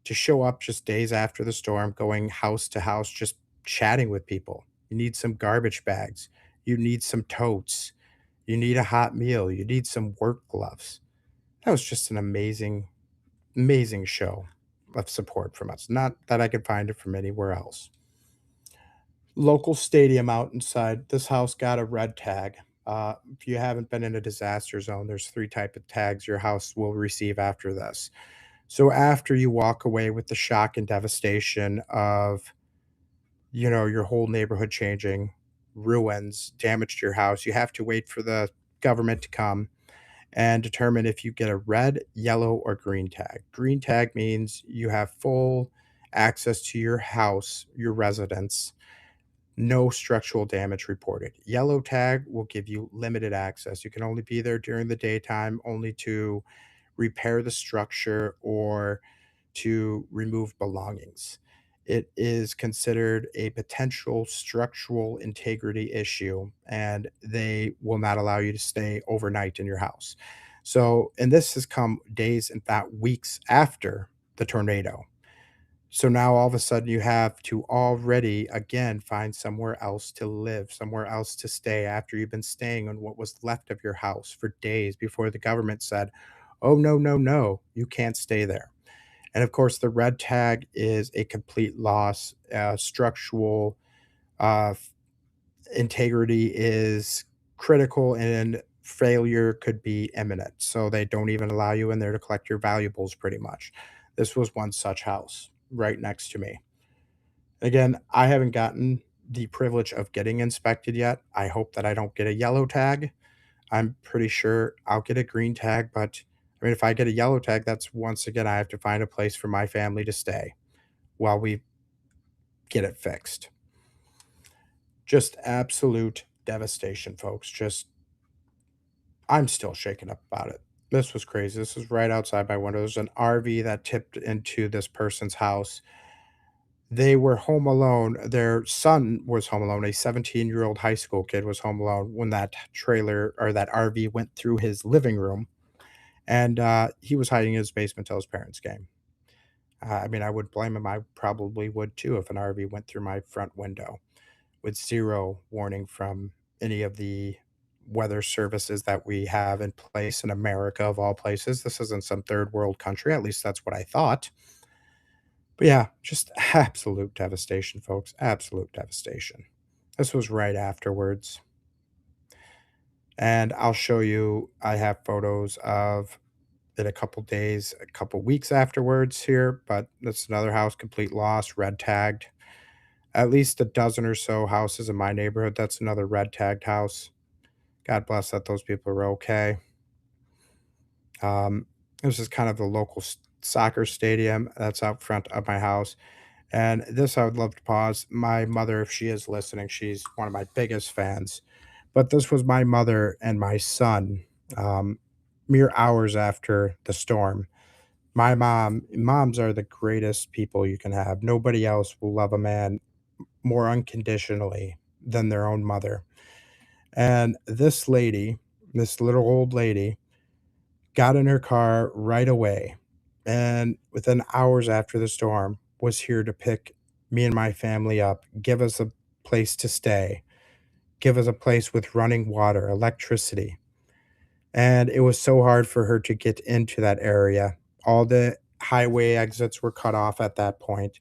To show up just days after the storm, going house to house, just chatting with people. You need some garbage bags. You need some totes. You need a hot meal. You need some work gloves. That was just an amazing, amazing show of support from us. Not that I could find it from anywhere else. Local stadium out inside. This house got a red tag. If you haven't been in a disaster zone, there's 3 type of tags your house will receive after this. So after you walk away with the shock and devastation of, your whole neighborhood changing, ruins, damage to your house, you have to wait for the government to come and determine if you get a red, yellow, or green tag. Green tag means you have full access to your house, your residence, no structural damage reported. Yellow tag will give you limited access. You can only be there during the daytime, only to repair the structure or to remove belongings. It is considered a potential structural integrity issue, and they will not allow you to stay overnight in your house. So, and this has come days, in fact, weeks after the tornado. So now all of a sudden you have to already again find somewhere else to live, somewhere else to stay after you've been staying on what was left of your house for days before the government said, "Oh, no, no, no, you can't stay there." And of course, the red tag is a complete loss. Structural uh, integrity is critical, and failure could be imminent. So they don't even allow you in there to collect your valuables, pretty much. This was one such house right next to me. Again, I haven't gotten the privilege of getting inspected yet. I hope that I don't get a yellow tag. I'm pretty sure I'll get a green tag, but I mean, if I get a yellow tag, that's once again, I have to find a place for my family to stay while we get it fixed. Just absolute devastation, folks. I'm still shaken up about it. This was crazy. This was right outside my window. There's an RV that tipped into this person's house. They were home alone. Their son was home alone. A 17-year-old high school kid was home alone when that trailer or that RV went through his living room, and he was hiding in his basement till his parents came. I mean, I would blame him. I probably would too if an RV went through my front window with zero warning from any of the weather services that we have in place in America, of all places. This isn't some third world country. At least that's what I thought. But yeah, just absolute devastation, folks. Absolute devastation. This was right afterwards. And I'll show you, I have photos of it a couple days, a couple weeks afterwards here, but that's another house, complete loss, red tagged. At least a dozen or so houses in my neighborhood. That's another red tagged house. God bless that those people are okay. This is kind of the local soccer stadium that's out front of my house. And this I would love to pause. My mother, if she is listening, she's one of my biggest fans. But this was my mother and my son, um, mere hours after the storm. Moms are the greatest people you can have. Nobody else will love a man more unconditionally than their own mother. And this lady, this little old lady, got in her car right away and within hours after the storm was here to pick me and my family up, give us a place to stay, give us a place with running water, electricity. And it was so hard for her to get into that area. All the highway exits were cut off at that point.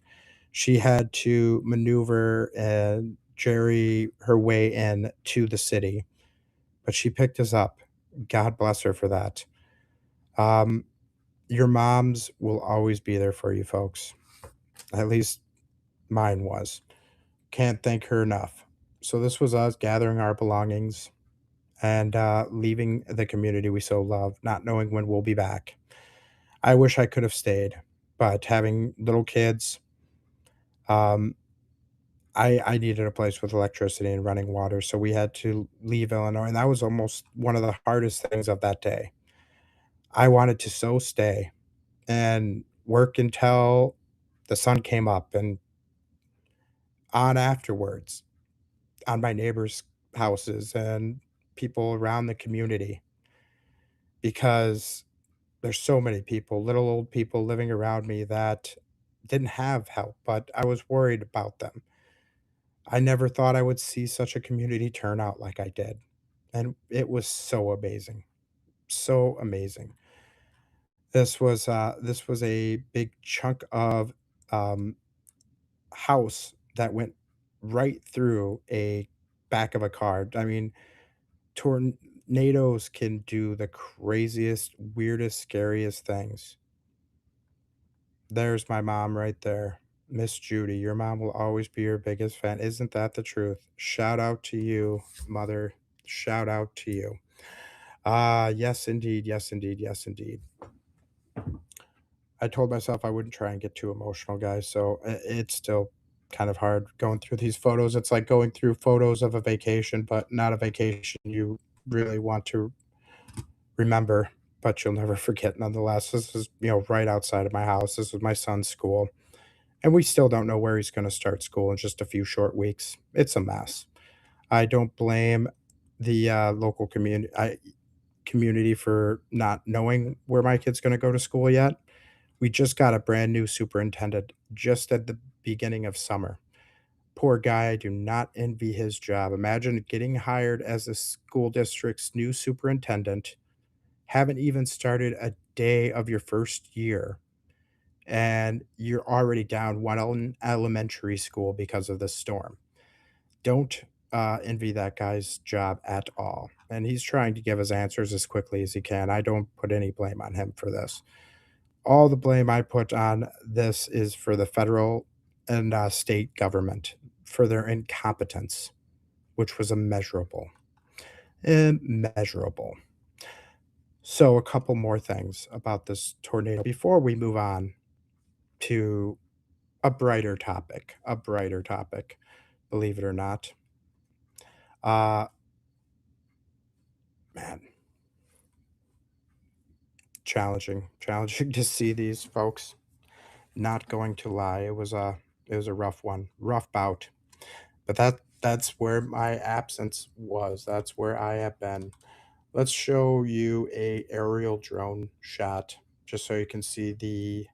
She had to maneuver and jerry her way in to the city, but she picked us up. God bless her for that. Um, your moms will always be there for you, folks. At least mine was. Can't thank her enough. So this was us gathering our belongings and leaving the community we so love, not knowing when we'll be back. I wish I could have stayed, but having little kids, um, I needed a place with electricity and running water, so we had to leave Illinois, and that was almost one of the hardest things of that day. I wanted to so stay and work until the sun came up and on afterwards on my neighbors' houses and people around the community because there's so many people, little old people living around me that didn't have help, but I was worried about them. I never thought I would see such a community turn out like I did. And it was so amazing. So amazing. This was a big chunk of um, house that went right through a back of a car. I mean, tornadoes can do the craziest, weirdest, scariest things. There's my mom right there. Miss Judy, your mom will always be your biggest fan. Isn't that the truth? Shout out to you, mother. Shout out to you. Yes, indeed. Yes, indeed. Yes, indeed. I told myself I wouldn't try and get too emotional, guys. So it's still kind of hard going through these photos. It's like going through photos of a vacation, but not a vacation you really want to remember, but you'll never forget nonetheless. This is, right outside of my house. This is my son's school. And we still don't know where he's going to start school in just a few short weeks. It's a mess. I don't blame the local community for not knowing where my kid's going to go to school yet. We just got a brand new superintendent just at the beginning of summer. Poor guy, I do not envy his job. Imagine getting hired as the school district's new superintendent, haven't even started a day of your first year, and you're already down one elementary school because of this storm. Don't envy that guy's job at all. And he's trying to give us answers as quickly as he can. I don't put any blame on him for this. All the blame I put on this is for the federal and state government for their incompetence, which was immeasurable. Immeasurable. So, a couple more things about this tornado before we move on to a brighter topic, believe it or not. Uh, man, challenging to see these folks. Not going to lie, it was a rough one, rough bout. But that's where my absence was. That's where I have been. Let's show you a aerial drone shot just so you can see the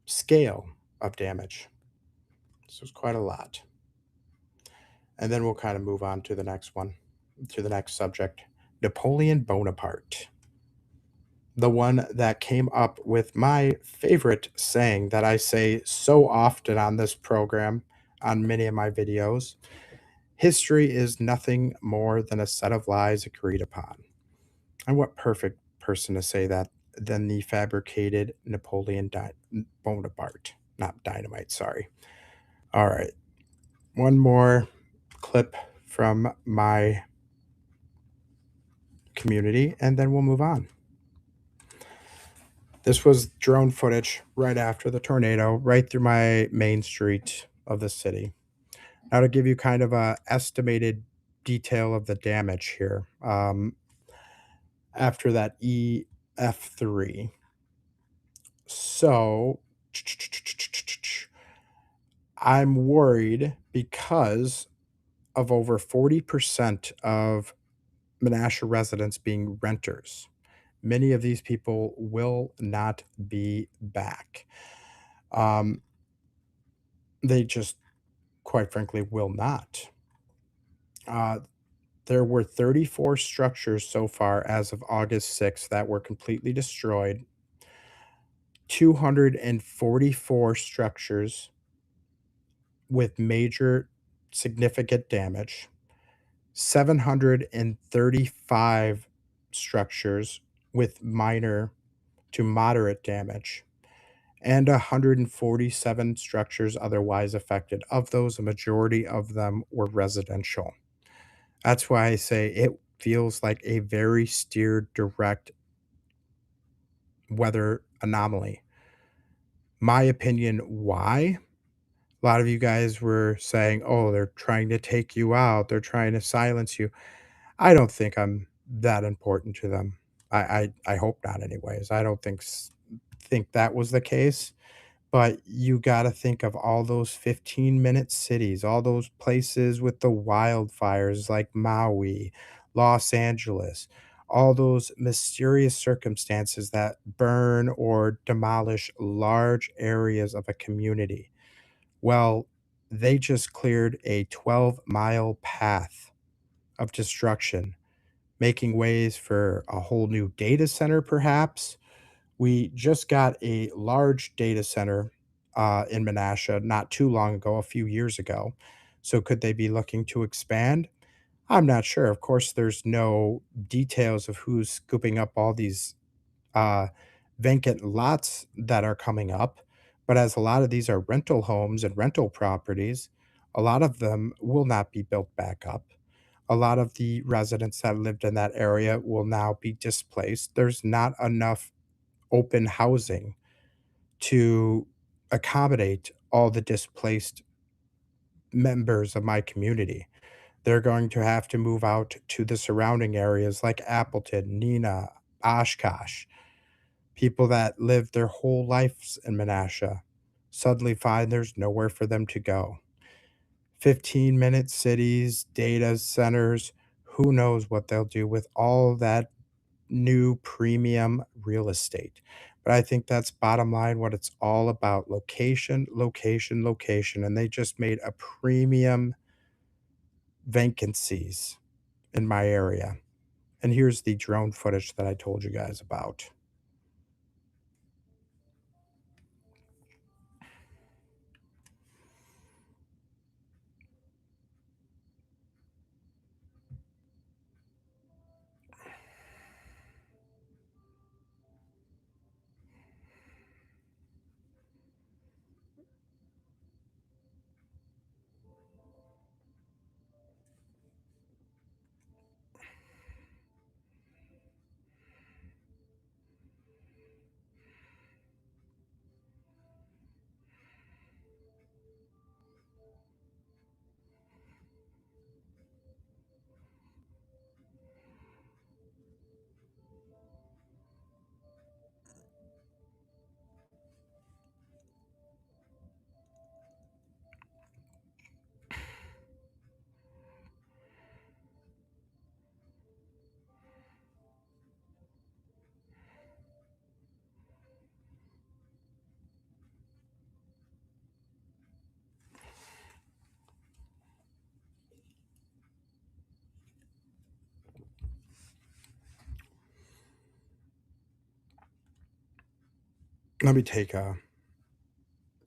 scale of damage. This was quite a lot. And then we'll kind of move on to the next one, to the next subject. Napoleon Bonaparte. The one that came up with my favorite saying that I say so often on this program, on many of my videos. History is nothing more than a set of lies agreed upon. And what perfect person to say that than the fabricated Bonaparte. Not dynamite, sorry. All right. One more clip from my community, and then we'll move on. This was drone footage right after the tornado, right through my main street of the city. Now, to give you kind of a estimated detail of the damage here, after that EF3. So, I'm worried because of over 40% of Menasha residents being renters, Many of these people will not be back. They just, quite frankly, will not. There were 34 structures so far as of August 6th that were completely destroyed, 244 structures with major significant damage, 735 structures with minor to moderate damage, and 147 structures otherwise affected. Of those, a majority of them were residential. That's why I say it feels like a very steered, direct weather anomaly. My opinion, why? A lot of you guys were saying, oh, they're trying to take you out. They're trying to silence you. I don't think I'm that important to them. I hope not anyways. I don't think that was the case. But you got to think of all those 15-minute cities, all those places with the wildfires like Maui, Los Angeles, all those mysterious circumstances that burn or demolish large areas of a community. Well, they just cleared a 12-mile path of destruction, making ways for a whole new data center, perhaps. We just got a large data center in Menasha not too long ago, a few years ago. So could they be looking to expand? I'm not sure. Of course, there's no details of who's scooping up all these uh, vacant lots that are coming up. But as a lot of these are rental homes and rental properties, a lot of them will not be built back up. A lot of the residents that lived in that area will now be displaced. There's not enough open housing to accommodate all the displaced members of my community. They're going to have to move out to the surrounding areas like Appleton, Neenah, Oshkosh. People that lived their whole lives in Menasha suddenly find there's nowhere for them to go. 15-minute cities, data centers, who knows what they'll do with all that new premium real estate. But I think that's bottom line what it's all about: location, location, location. And they just made a premium vacancies in my area. And here's the drone footage that I told you guys about. Let me take a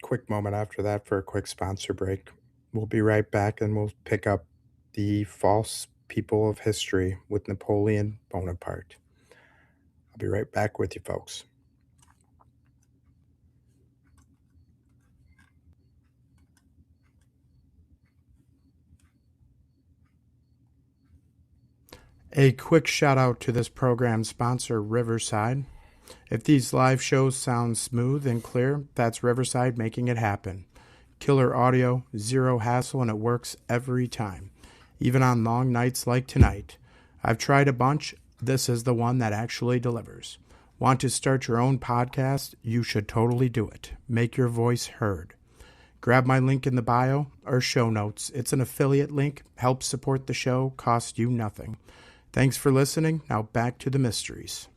quick moment after that for a quick sponsor break. We'll be right back and we'll pick up the false people of history with Napoleon Bonaparte. I'll be right back with you folks. A quick shout out to this program's sponsor, Riverside. If these live shows sound smooth and clear, that's Riverside making it happen. Killer audio, zero hassle, and it works every time, even on long nights like tonight. I've tried a bunch. This is the one that actually delivers. Want to start your own podcast? You should totally do it. Make your voice heard. Grab my link in the bio or show notes. It's an affiliate link. Helps support the show. Costs you nothing. Thanks for listening. Now back to the mysteries.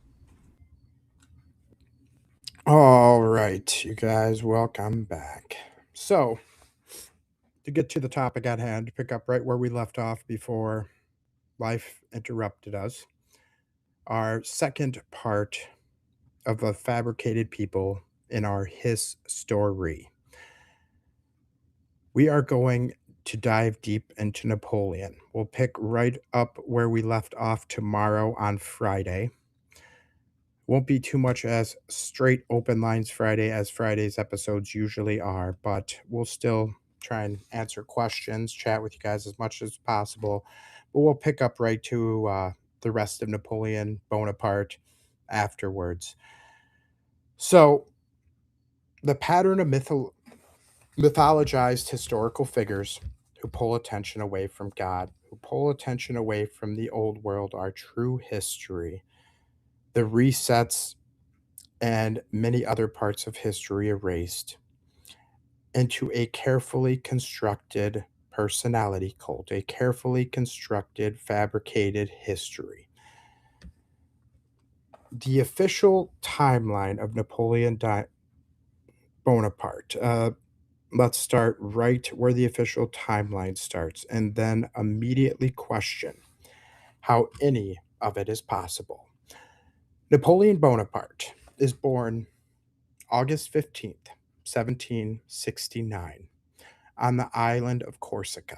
All right, you guys, welcome back. So, to get to the topic at hand, to pick up right where we left off before life interrupted us, our second part of a fabricated people in our his story. We are going to dive deep into Napoleon. We'll pick right up where we left off tomorrow on Friday. Won't be too much as straight open lines Friday as Friday's episodes usually are, but we'll still try and answer questions, chat with you guys as much as possible. But we'll pick up right to the rest of Napoleon Bonaparte afterwards. So, the pattern of mythologized historical figures who pull attention away from God, who pull attention away from the old world, our true history, the resets and many other parts of history erased into a carefully constructed personality cult, a carefully constructed, fabricated history. The official timeline of Napoleon Bonaparte. Let's start right where the official timeline starts and then immediately question how any of it is possible. Napoleon Bonaparte is born August 15th, 1769, on the island of Corsica.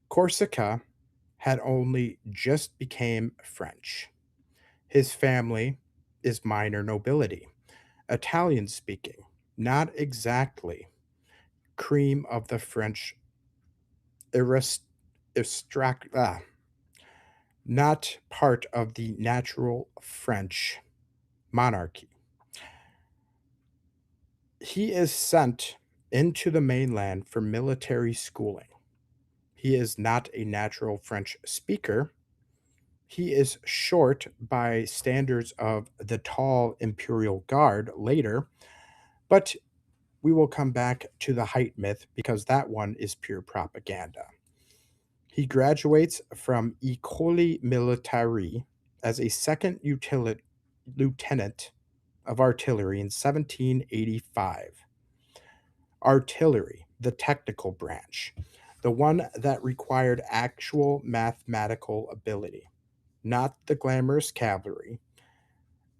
Corsica had only just become French. His family is minor nobility, Italian speaking, not exactly cream of the French not part of the natural French monarchy. He is sent into the mainland for military schooling. He is not a natural French speaker. He is short by standards of the tall imperial guard later, but we will come back to the height myth because that one is pure propaganda. He graduates from École Militaire as a second lieutenant of artillery in 1785. Artillery, the technical branch, the one that required actual mathematical ability, not the glamorous cavalry.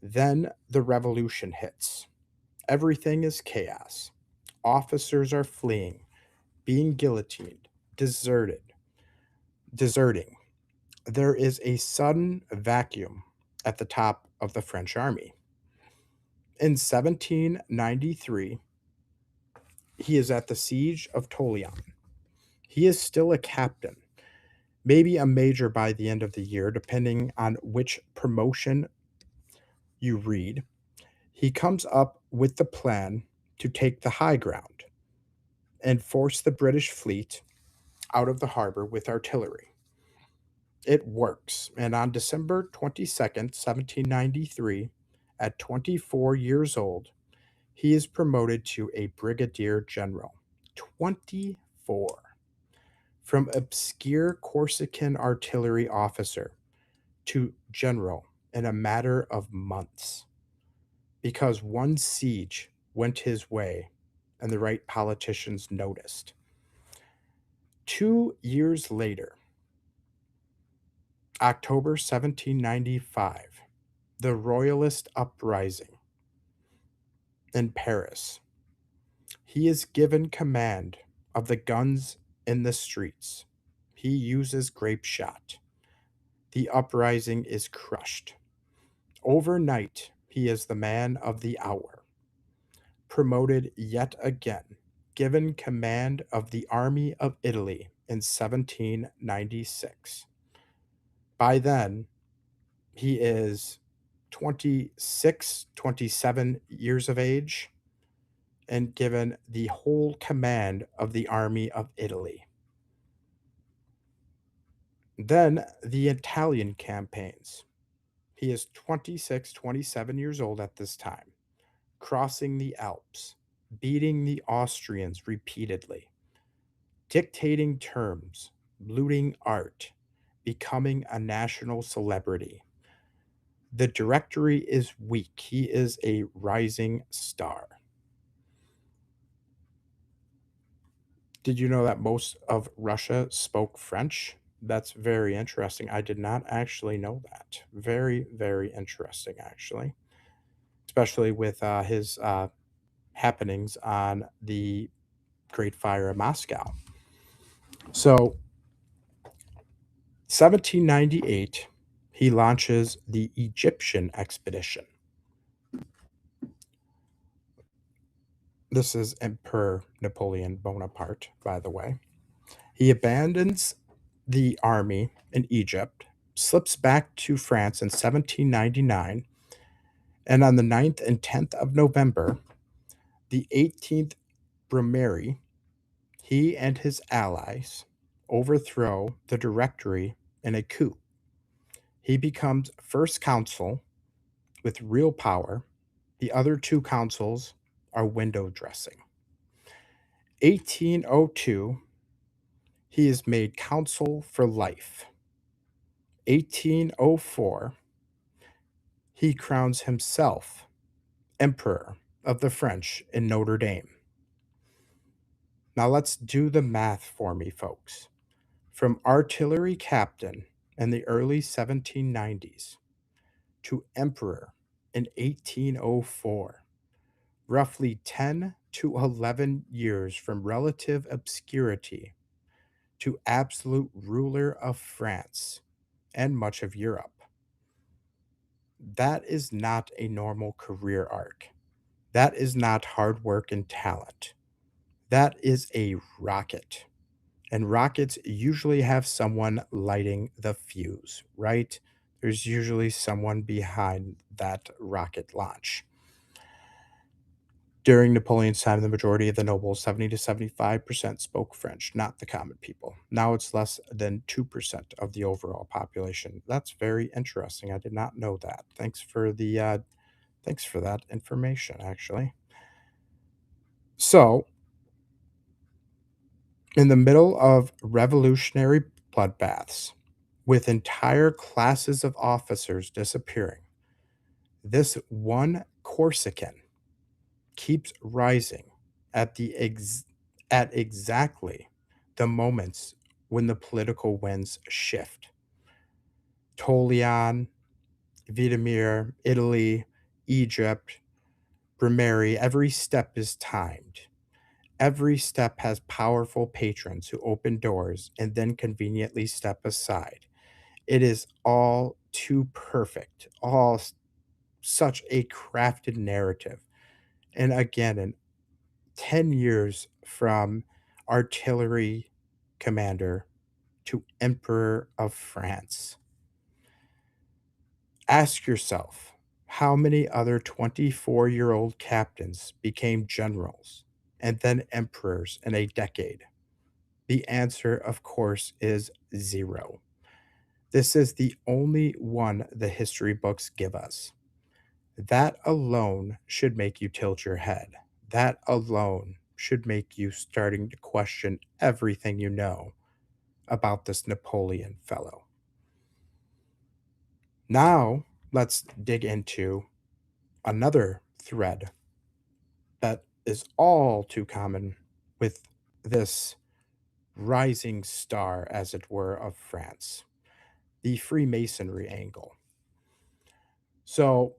Then the revolution hits. Everything is chaos. Officers are fleeing, being guillotined, deserting. There is a sudden vacuum at the top of the French army. In 1793, he is at the siege of Tolleon. He is still a captain, maybe a major by the end of the year, depending on which promotion you read. He comes up with the plan to take the high ground and force the British fleet out of the harbor with artillery. It works, and on December 22nd, 1793, at 24 years old, he is promoted to a brigadier general. 24. From obscure Corsican artillery officer to general in a matter of months. Because one siege went his way and the right politicians noticed. 2 years later, October 1795, the Royalist uprising in Paris. He is given command of the guns in the streets. He uses grape shot. The uprising is crushed. Overnight, he is the man of the hour. Promoted yet again, given command of the Army of Italy in 1796. By then, he is 26, 27 years of age and given the whole command of the Army of Italy. Then the Italian campaigns. He is 26, 27 years old at this time, crossing the Alps, beating the Austrians repeatedly, dictating terms, looting art, becoming a national celebrity. The directory is weak. He is a rising star. Did you know that most of Russia spoke French? That's very interesting. I did not actually know that. Very, very interesting, actually, especially with his happenings on the Great Fire of Moscow. So, 1798, he launches the Egyptian expedition. This is Emperor Napoleon Bonaparte, by the way. He abandons the army in Egypt, slips back to France in 1799, and on the 9th and 10th of November, the 18th Brumaire, he and his allies overthrow the Directory in a coup. He becomes first consul with real power. The other two consuls are window dressing. 1802, he is made consul for life. 1804, he crowns himself Emperor of the French in Notre Dame. Now let's do the math for me, folks. From artillery captain in the early 1790s to emperor in 1804, roughly 10 to 11 years from relative obscurity to absolute ruler of France and much of Europe. That is not a normal career arc. That is not hard work and talent. That is a rocket. And rockets usually have someone lighting the fuse, right? There's usually someone behind that rocket launch. During Napoleon's time, the majority of the nobles, 70 to 75%, spoke French, not the common people. Now it's less than 2% of the overall population. That's very interesting. I did not know that. Thanks for that information, actually. So, in the middle of revolutionary bloodbaths, with entire classes of officers disappearing, this one Corsican keeps rising at at exactly the moments when the political winds shift. Tolian, Vidomir, Italy, Egypt, Brumaire, every step is timed. Every step has powerful patrons who open doors and then conveniently step aside. It is all too perfect, such a crafted narrative. And again, in 10 years from artillery commander to emperor of France. Ask yourself, how many other 24-year-old captains became generals and then emperors in a decade? The answer, of course, is zero. This is the only one the history books give us. That alone should make you tilt your head. That alone should make you starting to question everything you know about this Napoleon fellow. Now, let's dig into another thread that is all too common with this rising star, as it were, of France, the Freemasonry angle. So,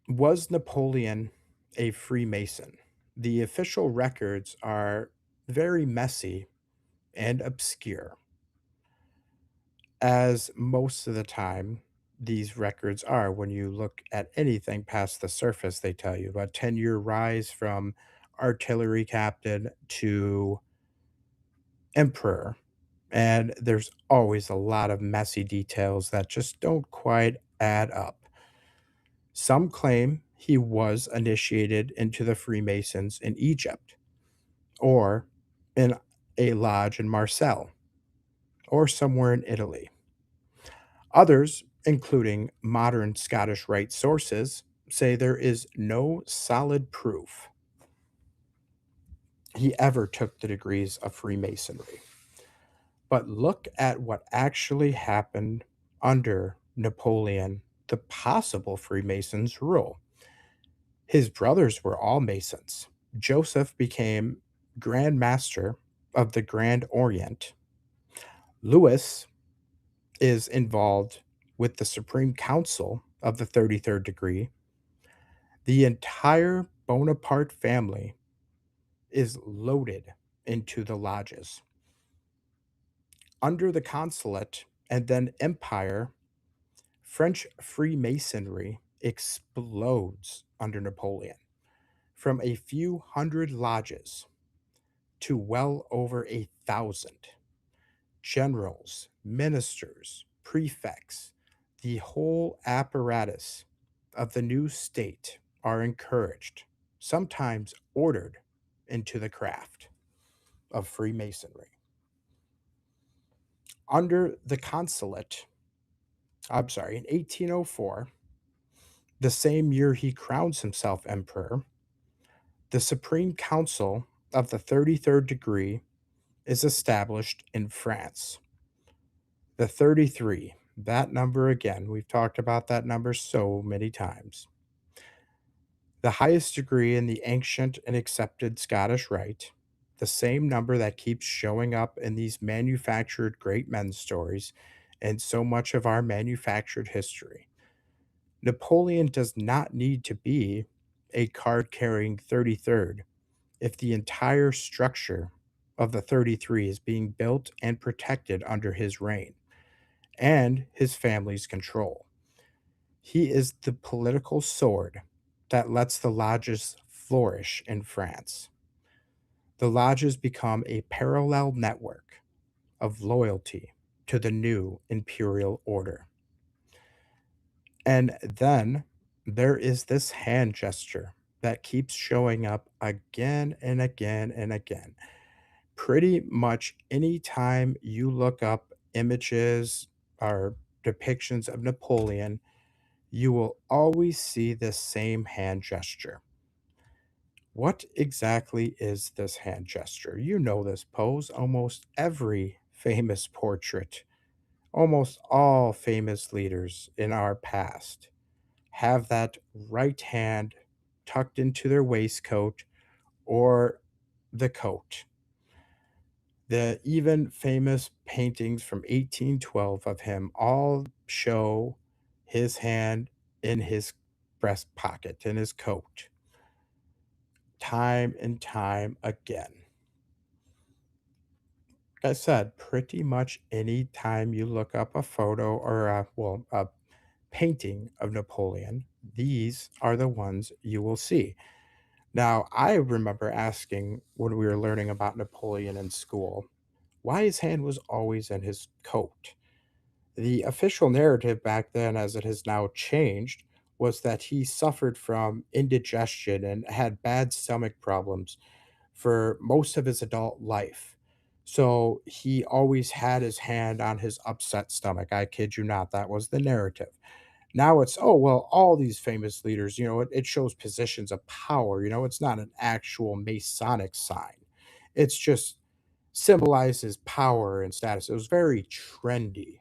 was Napoleon a Freemason? The official records are very messy and obscure, as most of the time these records are. When you look at anything past the surface, they tell you about 10-year rise from artillery captain to emperor. And there's always a lot of messy details that just don't quite add up. Some claim he was initiated into the Freemasons in Egypt, or in a lodge in Marseille, or somewhere in Italy. Others, including modern Scottish Rite sources, say there is no solid proof he ever took the degrees of Freemasonry. But look at what actually happened under Napoleon, the possible Freemasons' rule. His brothers were all Masons. Joseph became Grand Master of the Grand Orient. Louis is involved with the Supreme Council of the 33rd degree. The entire Bonaparte family is loaded into the lodges. Under the consulate and then empire, French Freemasonry explodes under Napoleon from a few hundred lodges to well over 1,000. Generals, ministers, prefects, the whole apparatus of the new state are encouraged, sometimes ordered, into the craft of Freemasonry. Under the consulate, in 1804, the same year he crowns himself emperor, the Supreme Council of the 33rd degree is established in France. The 33, that number again, we've talked about that number so many times. The highest degree in the ancient and accepted Scottish Rite, the same number that keeps showing up in these manufactured great men stories and so much of our manufactured history. Napoleon does not need to be a card carrying 33rd if the entire structure of the 33 is being built and protected under his reign and his family's control. He is the political sword that lets the lodges flourish in France. The lodges become a parallel network of loyalty to the new imperial order. And then there is this hand gesture that keeps showing up again and again and again. Pretty much anytime you look up images or depictions of Napoleon, you will always see this same hand gesture. What exactly is this hand gesture? You know this pose. Almost every famous portrait, almost all famous leaders in our past have that right hand tucked into their waistcoat or the coat. The even famous paintings from 1812 of him all show his hand in his breast pocket, in his coat, time and time again. Like I said, pretty much any time you look up a photo or a painting of Napoleon, these are the ones you will see. Now, I remember asking when we were learning about Napoleon in school, why his hand was always in his coat. The official narrative back then, as it has now changed, was that he suffered from indigestion and had bad stomach problems for most of his adult life. So he always had his hand on his upset stomach. I kid you not, that was the narrative. Now it's, oh, well, all these famous leaders, it shows positions of power. It's not an actual Masonic sign, it's just symbolizes power and status. It was very trendy.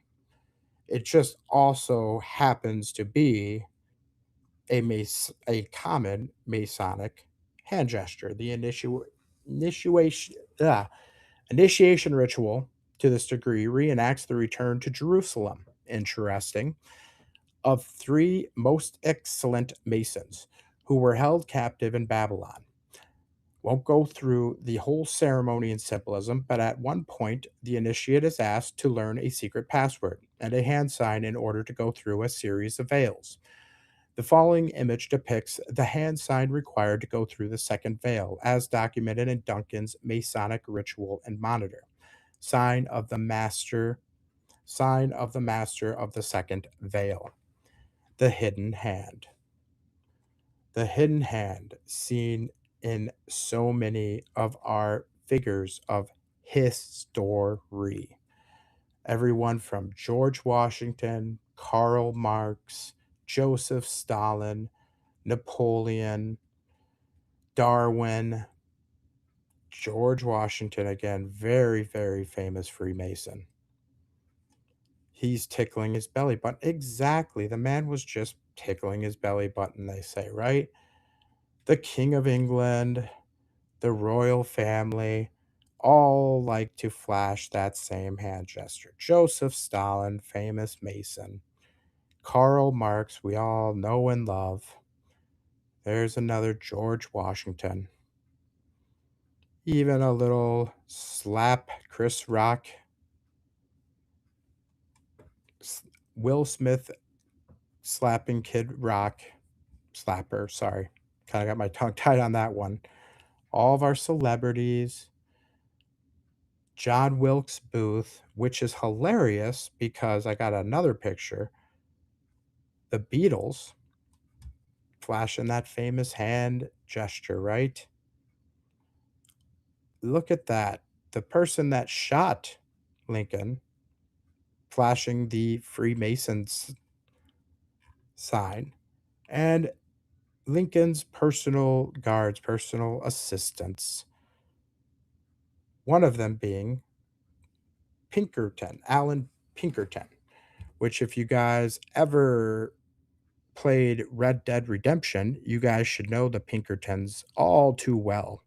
It just also happens to be a common Masonic hand gesture. The initiation initiation ritual to this degree reenacts the return to Jerusalem. Interesting. Of three most excellent Masons who were held captive in Babylon. Won't go through the whole ceremony in symbolism, but at one point, the initiate is asked to learn a secret password and a hand sign in order to go through a series of veils. The following image depicts the hand sign required to go through the second veil, as documented in Duncan's Masonic Ritual and Monitor. Sign of the Master of the second veil. The hidden hand. The hidden hand seen in so many of our figures of history. Everyone from George Washington, Karl Marx, Joseph Stalin, Napoleon, Darwin, George Washington, again, very, very famous Freemason. He's tickling his belly button. Exactly. The man was just tickling his belly button, they say, right? The King of England, the royal family, all like to flash that same hand gesture. Joseph Stalin, famous Mason. Karl Marx, we all know and love. There's another George Washington. Even a little slap Chris Rock. Will Smith slapping Kid Rock. Slapper, sorry. Kind of got my tongue tied on that one. All of our celebrities. John Wilkes Booth, which is hilarious because I got another picture. The Beatles flashing that famous hand gesture, right? Look at that. The person that shot Lincoln flashing the Freemasons sign, and Lincoln's personal guards, personal assistants. One of them being Pinkerton, Alan Pinkerton, which, if you guys ever played Red Dead Redemption, you guys should know the Pinkertons all too well.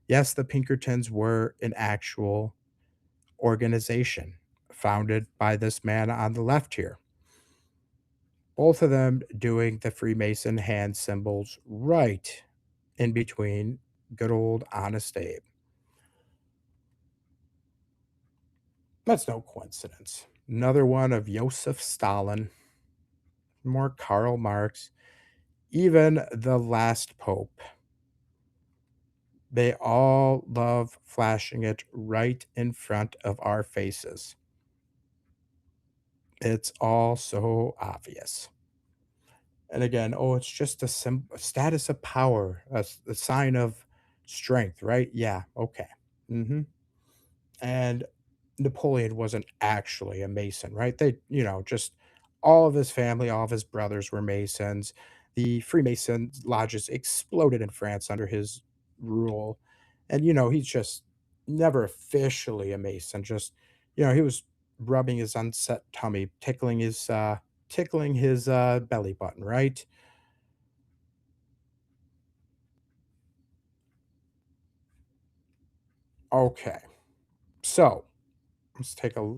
Yes, the Pinkertons were an actual organization founded by this man on the left here. Both of them doing the Freemason hand symbols right in between good old Honest Abe. That's no coincidence. Another one of Joseph Stalin, more Karl Marx, even the last pope. They all love flashing it right in front of our faces. It's all so obvious. And again, oh, it's just a status of power, a sign of strength, right? Yeah, okay. Mm-hmm. And Napoleon wasn't actually a Mason, right? They, just all of his family, all of his brothers were Masons. The Freemason lodges exploded in France under his rule. And, he's just never officially a Mason. Just, he was rubbing his unset tummy, tickling his belly button, right? Okay. So let's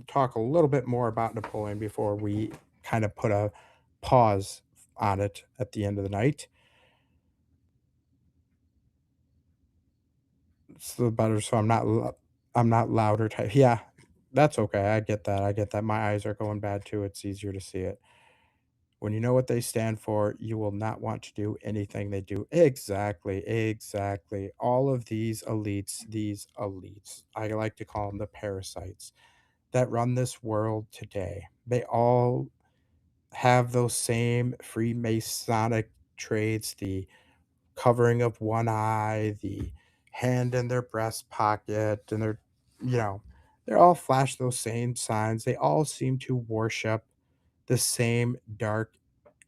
talk a little bit more about Napoleon before we kind of put a pause on it at the end of the night. It's the better, so I'm not louder. Yeah, that's okay. I get that. I get that. My eyes are going bad too. It's easier to see it. When you know what they stand for, you will not want to do anything they do. Exactly, exactly. All of these elites, I like to call them the parasites that run this world today. They all have those same Freemasonic traits, the covering of one eye, the hand in their breast pocket, and you know, they're all flash those same signs. They all seem to worship the same dark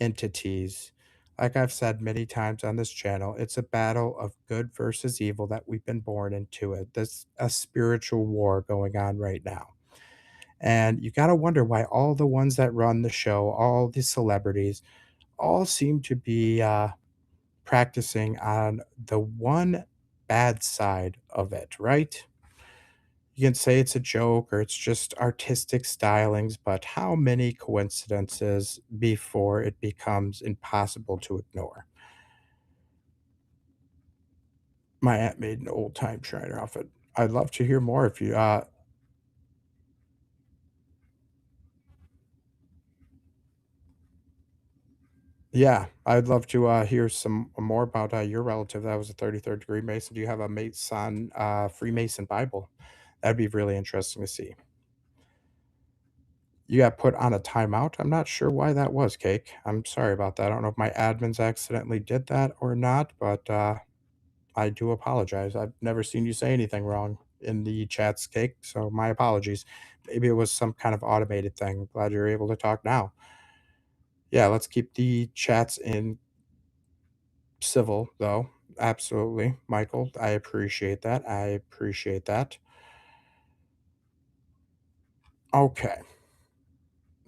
entities. Like I've said many times on this channel, it's a battle of good versus evil that we've been born into it. There's a spiritual war going on right now. And you got to wonder why all the ones that run the show, all the celebrities, all seem to be practicing on the one bad side of it, right? You can say it's a joke or it's just artistic stylings, but how many coincidences before it becomes impossible to ignore? My aunt made an old time shriner off it. I'd love to hear more if you yeah, I'd love to hear some more about your relative that was a 33rd degree Mason. Do you have a Mason Freemason Bible? That'd be really interesting to see. You got put on a timeout. I'm not sure why that was, Cake. I'm sorry about that. I don't know if my admins accidentally did that or not, but I do apologize. I've never seen you say anything wrong in the chats, Cake, so my apologies. Maybe it was some kind of automated thing. Glad you're able to talk now. Yeah, let's keep the chats in civil, though. Absolutely, Michael. I appreciate that. I appreciate that. Okay.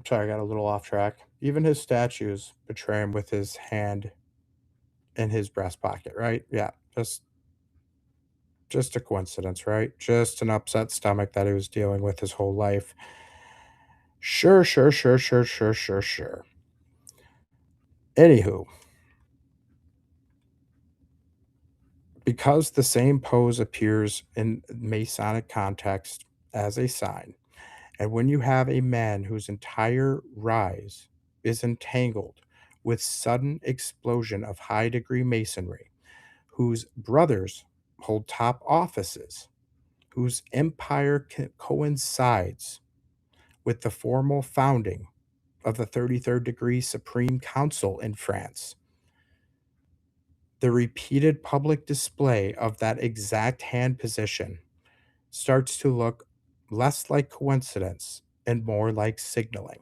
Sorry, I got a little off track. Even his statues portray him with his hand in his breast pocket, right? Yeah, just a coincidence, right? Just an upset stomach that he was dealing with his whole life. Sure. Anywho, because the same pose appears in Masonic context as a sign, and when you have a man whose entire rise is entangled with sudden explosion of high degree masonry, whose brothers hold top offices, whose empire coincides with the formal founding of the 33rd degree Supreme Council in France, the repeated public display of that exact hand position starts to look less like coincidence and more like signaling.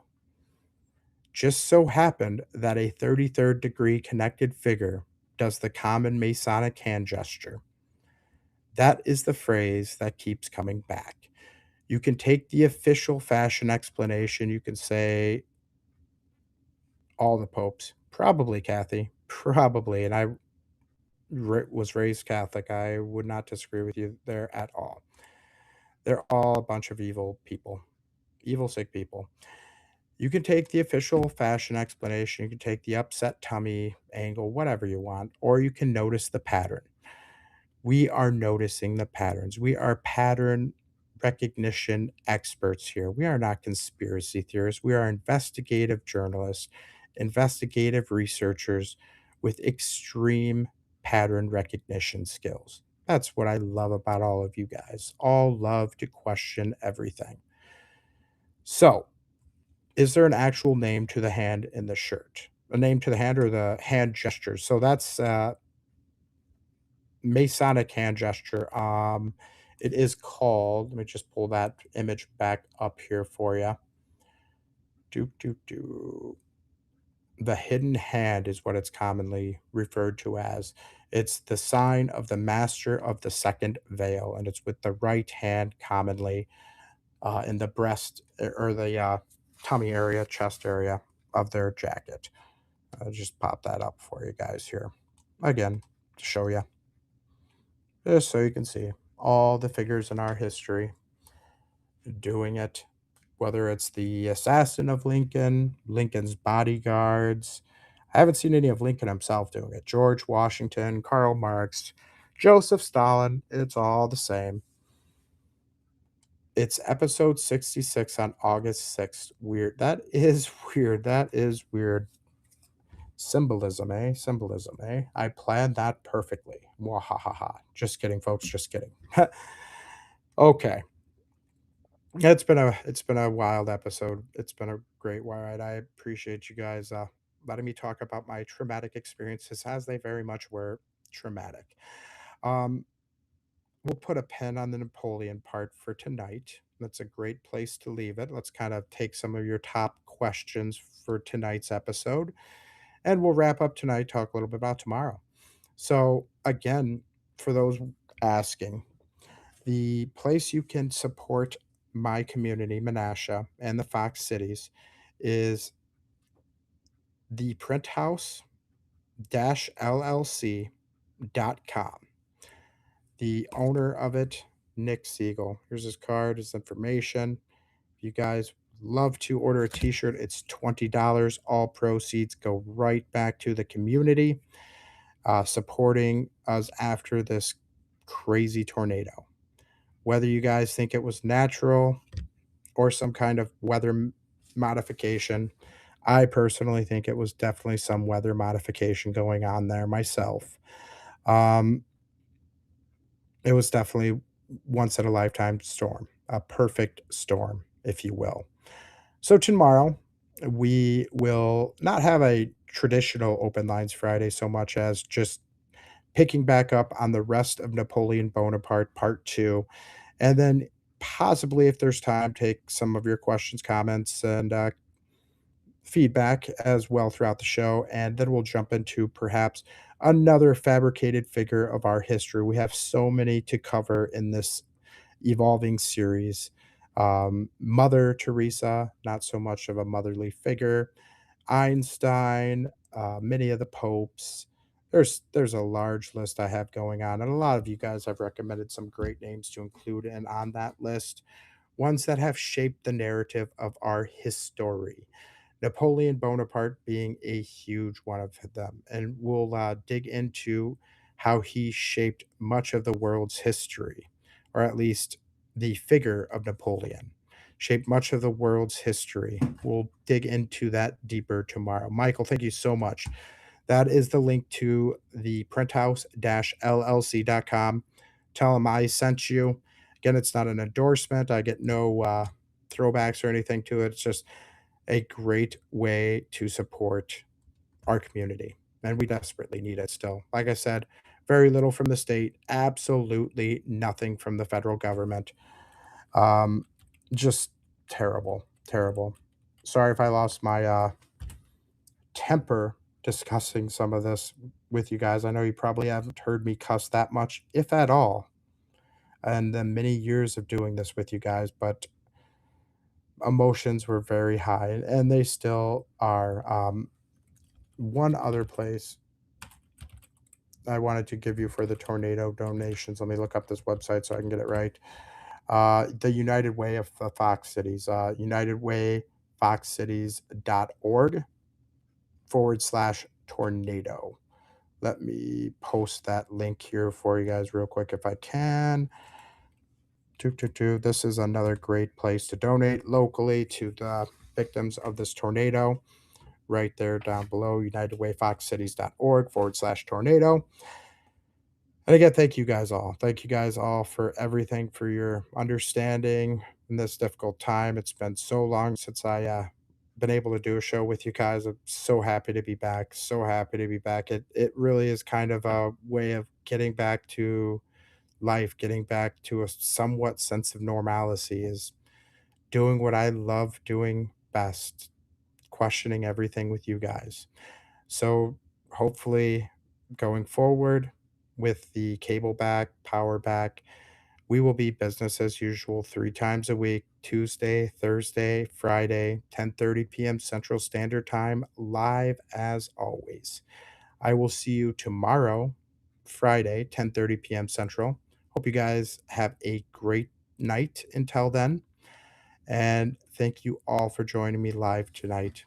Just so happened that a 33rd degree connected figure does the common Masonic hand gesture. That is the phrase that keeps coming back. You can take the official fashion explanation. You can say all the popes. Probably, Kathy. Probably. And I was raised Catholic. I would not disagree with you there at all. They're all a bunch of evil people, evil, sick people. You can take the official fashion explanation, you can take the upset tummy angle, whatever you want, or you can notice the pattern. We are noticing the patterns. We are pattern recognition experts here. We are not conspiracy theorists. We are investigative journalists, investigative researchers with extreme pattern recognition skills. That's what I love about all of you guys. All love to question everything. So, is there an actual name to the hand in the shirt? A name to the hand or the hand gestures? So that's Masonic hand gesture. It is called, let me just pull that image back up here for you. The hidden hand is what it's commonly referred to as. It's the sign of the master of the second veil, and it's with the right hand commonly in the breast or the tummy area, chest area of their jacket. I'll just pop that up for you guys here. Again, to show you. Just so you can see all the figures in our history doing it, whether it's the assassin of Lincoln, Lincoln's bodyguards. I haven't seen any of Lincoln himself doing it. George Washington, Karl Marx, Joseph Stalin, it's all the same. It's episode 66 on August 6th. Weird. That is weird. That is weird. Symbolism, eh? Symbolism, eh? I planned that perfectly. Mwahaha. Just kidding, folks. Just kidding. Okay. It's been a wild episode. It's been a great ride. I appreciate you guys letting me talk about my traumatic experiences as they very much were traumatic. Um, we'll put a pin on the Napoleon part for tonight. That's a great place to leave it. Let's kind of take some of your top questions for tonight's episode, and we'll wrap up tonight, talk a little bit about tomorrow. So, again, for those asking, the place you can support my community, Menasha, and the Fox Cities is the printhouse-llc.com. The owner of it, Nick Siegel. Here's his card, his information. If you guys love to order a t-shirt, it's $20. All proceeds go right back to the community, supporting us after this crazy tornado. Whether you guys think it was natural or some kind of weather modification, I personally think it was definitely some weather modification going on there myself. Um, it was definitely once in a lifetime storm, a perfect storm, if you will. So tomorrow, we will not have a traditional Open Lines Friday so much as just picking back up on the rest of Napoleon Bonaparte Part 2. And then possibly, if there's time, take some of your questions, comments, and feedback as well throughout the show. And then we'll jump into perhaps another fabricated figure of our history. We have so many to cover in this evolving series. Mother Teresa, not so much of a motherly figure. Einstein, many of the popes. There's a large list I have going on, and a lot of you guys have recommended some great names to include in on that list. Ones that have shaped the narrative of our history. Napoleon Bonaparte being a huge one of them, and we'll dig into how he shaped much of the world's history, or at least the figure of Napoleon shaped much of the world's history. We'll dig into that deeper tomorrow. Michael, thank you so much. That is the link to the printhouse-llc.com. Tell them I sent you. Again, it's not an endorsement. I get no throwbacks or anything to it. It's just a great way to support our community. And we desperately need it still. Like I said, very little from the state, absolutely nothing from the federal government. Just terrible, terrible. Sorry if I lost my temper discussing some of this with you guys. I know you probably haven't heard me cuss that much, if at all, and the many years of doing this with you guys, but emotions were very high, and they still are. One other place I wanted to give you for the tornado donations. Let me look up this website so I can get it right. The United Way of the Fox Cities, unitedwayfoxcities.org/tornado. Let me post that link here for you guys real quick if I can. This is another great place to donate locally to the victims of this tornado. Right there down below, unitedwayfoxcities.org/tornado. And again, thank you guys all. Thank you guys all for everything, for your understanding in this difficult time. It's been so long since I been able to do a show with you guys. I'm so happy to be back. So happy to be back. It really is kind of a way of getting back to life, getting back to a somewhat sense of normalcy, is doing what I love doing best, questioning everything with you guys. So hopefully going forward with the cable back, power back, we will be business as usual 3 times a week, Tuesday, Thursday, Friday, 10:30 p.m. Central Standard Time, live as always. I will see you tomorrow, Friday, 10:30 p.m. Central. Hope you guys have a great night until then. And thank you all for joining me live tonight.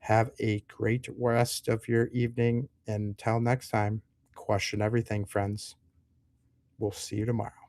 Have a great rest of your evening. And until next time, question everything, friends. We'll see you tomorrow.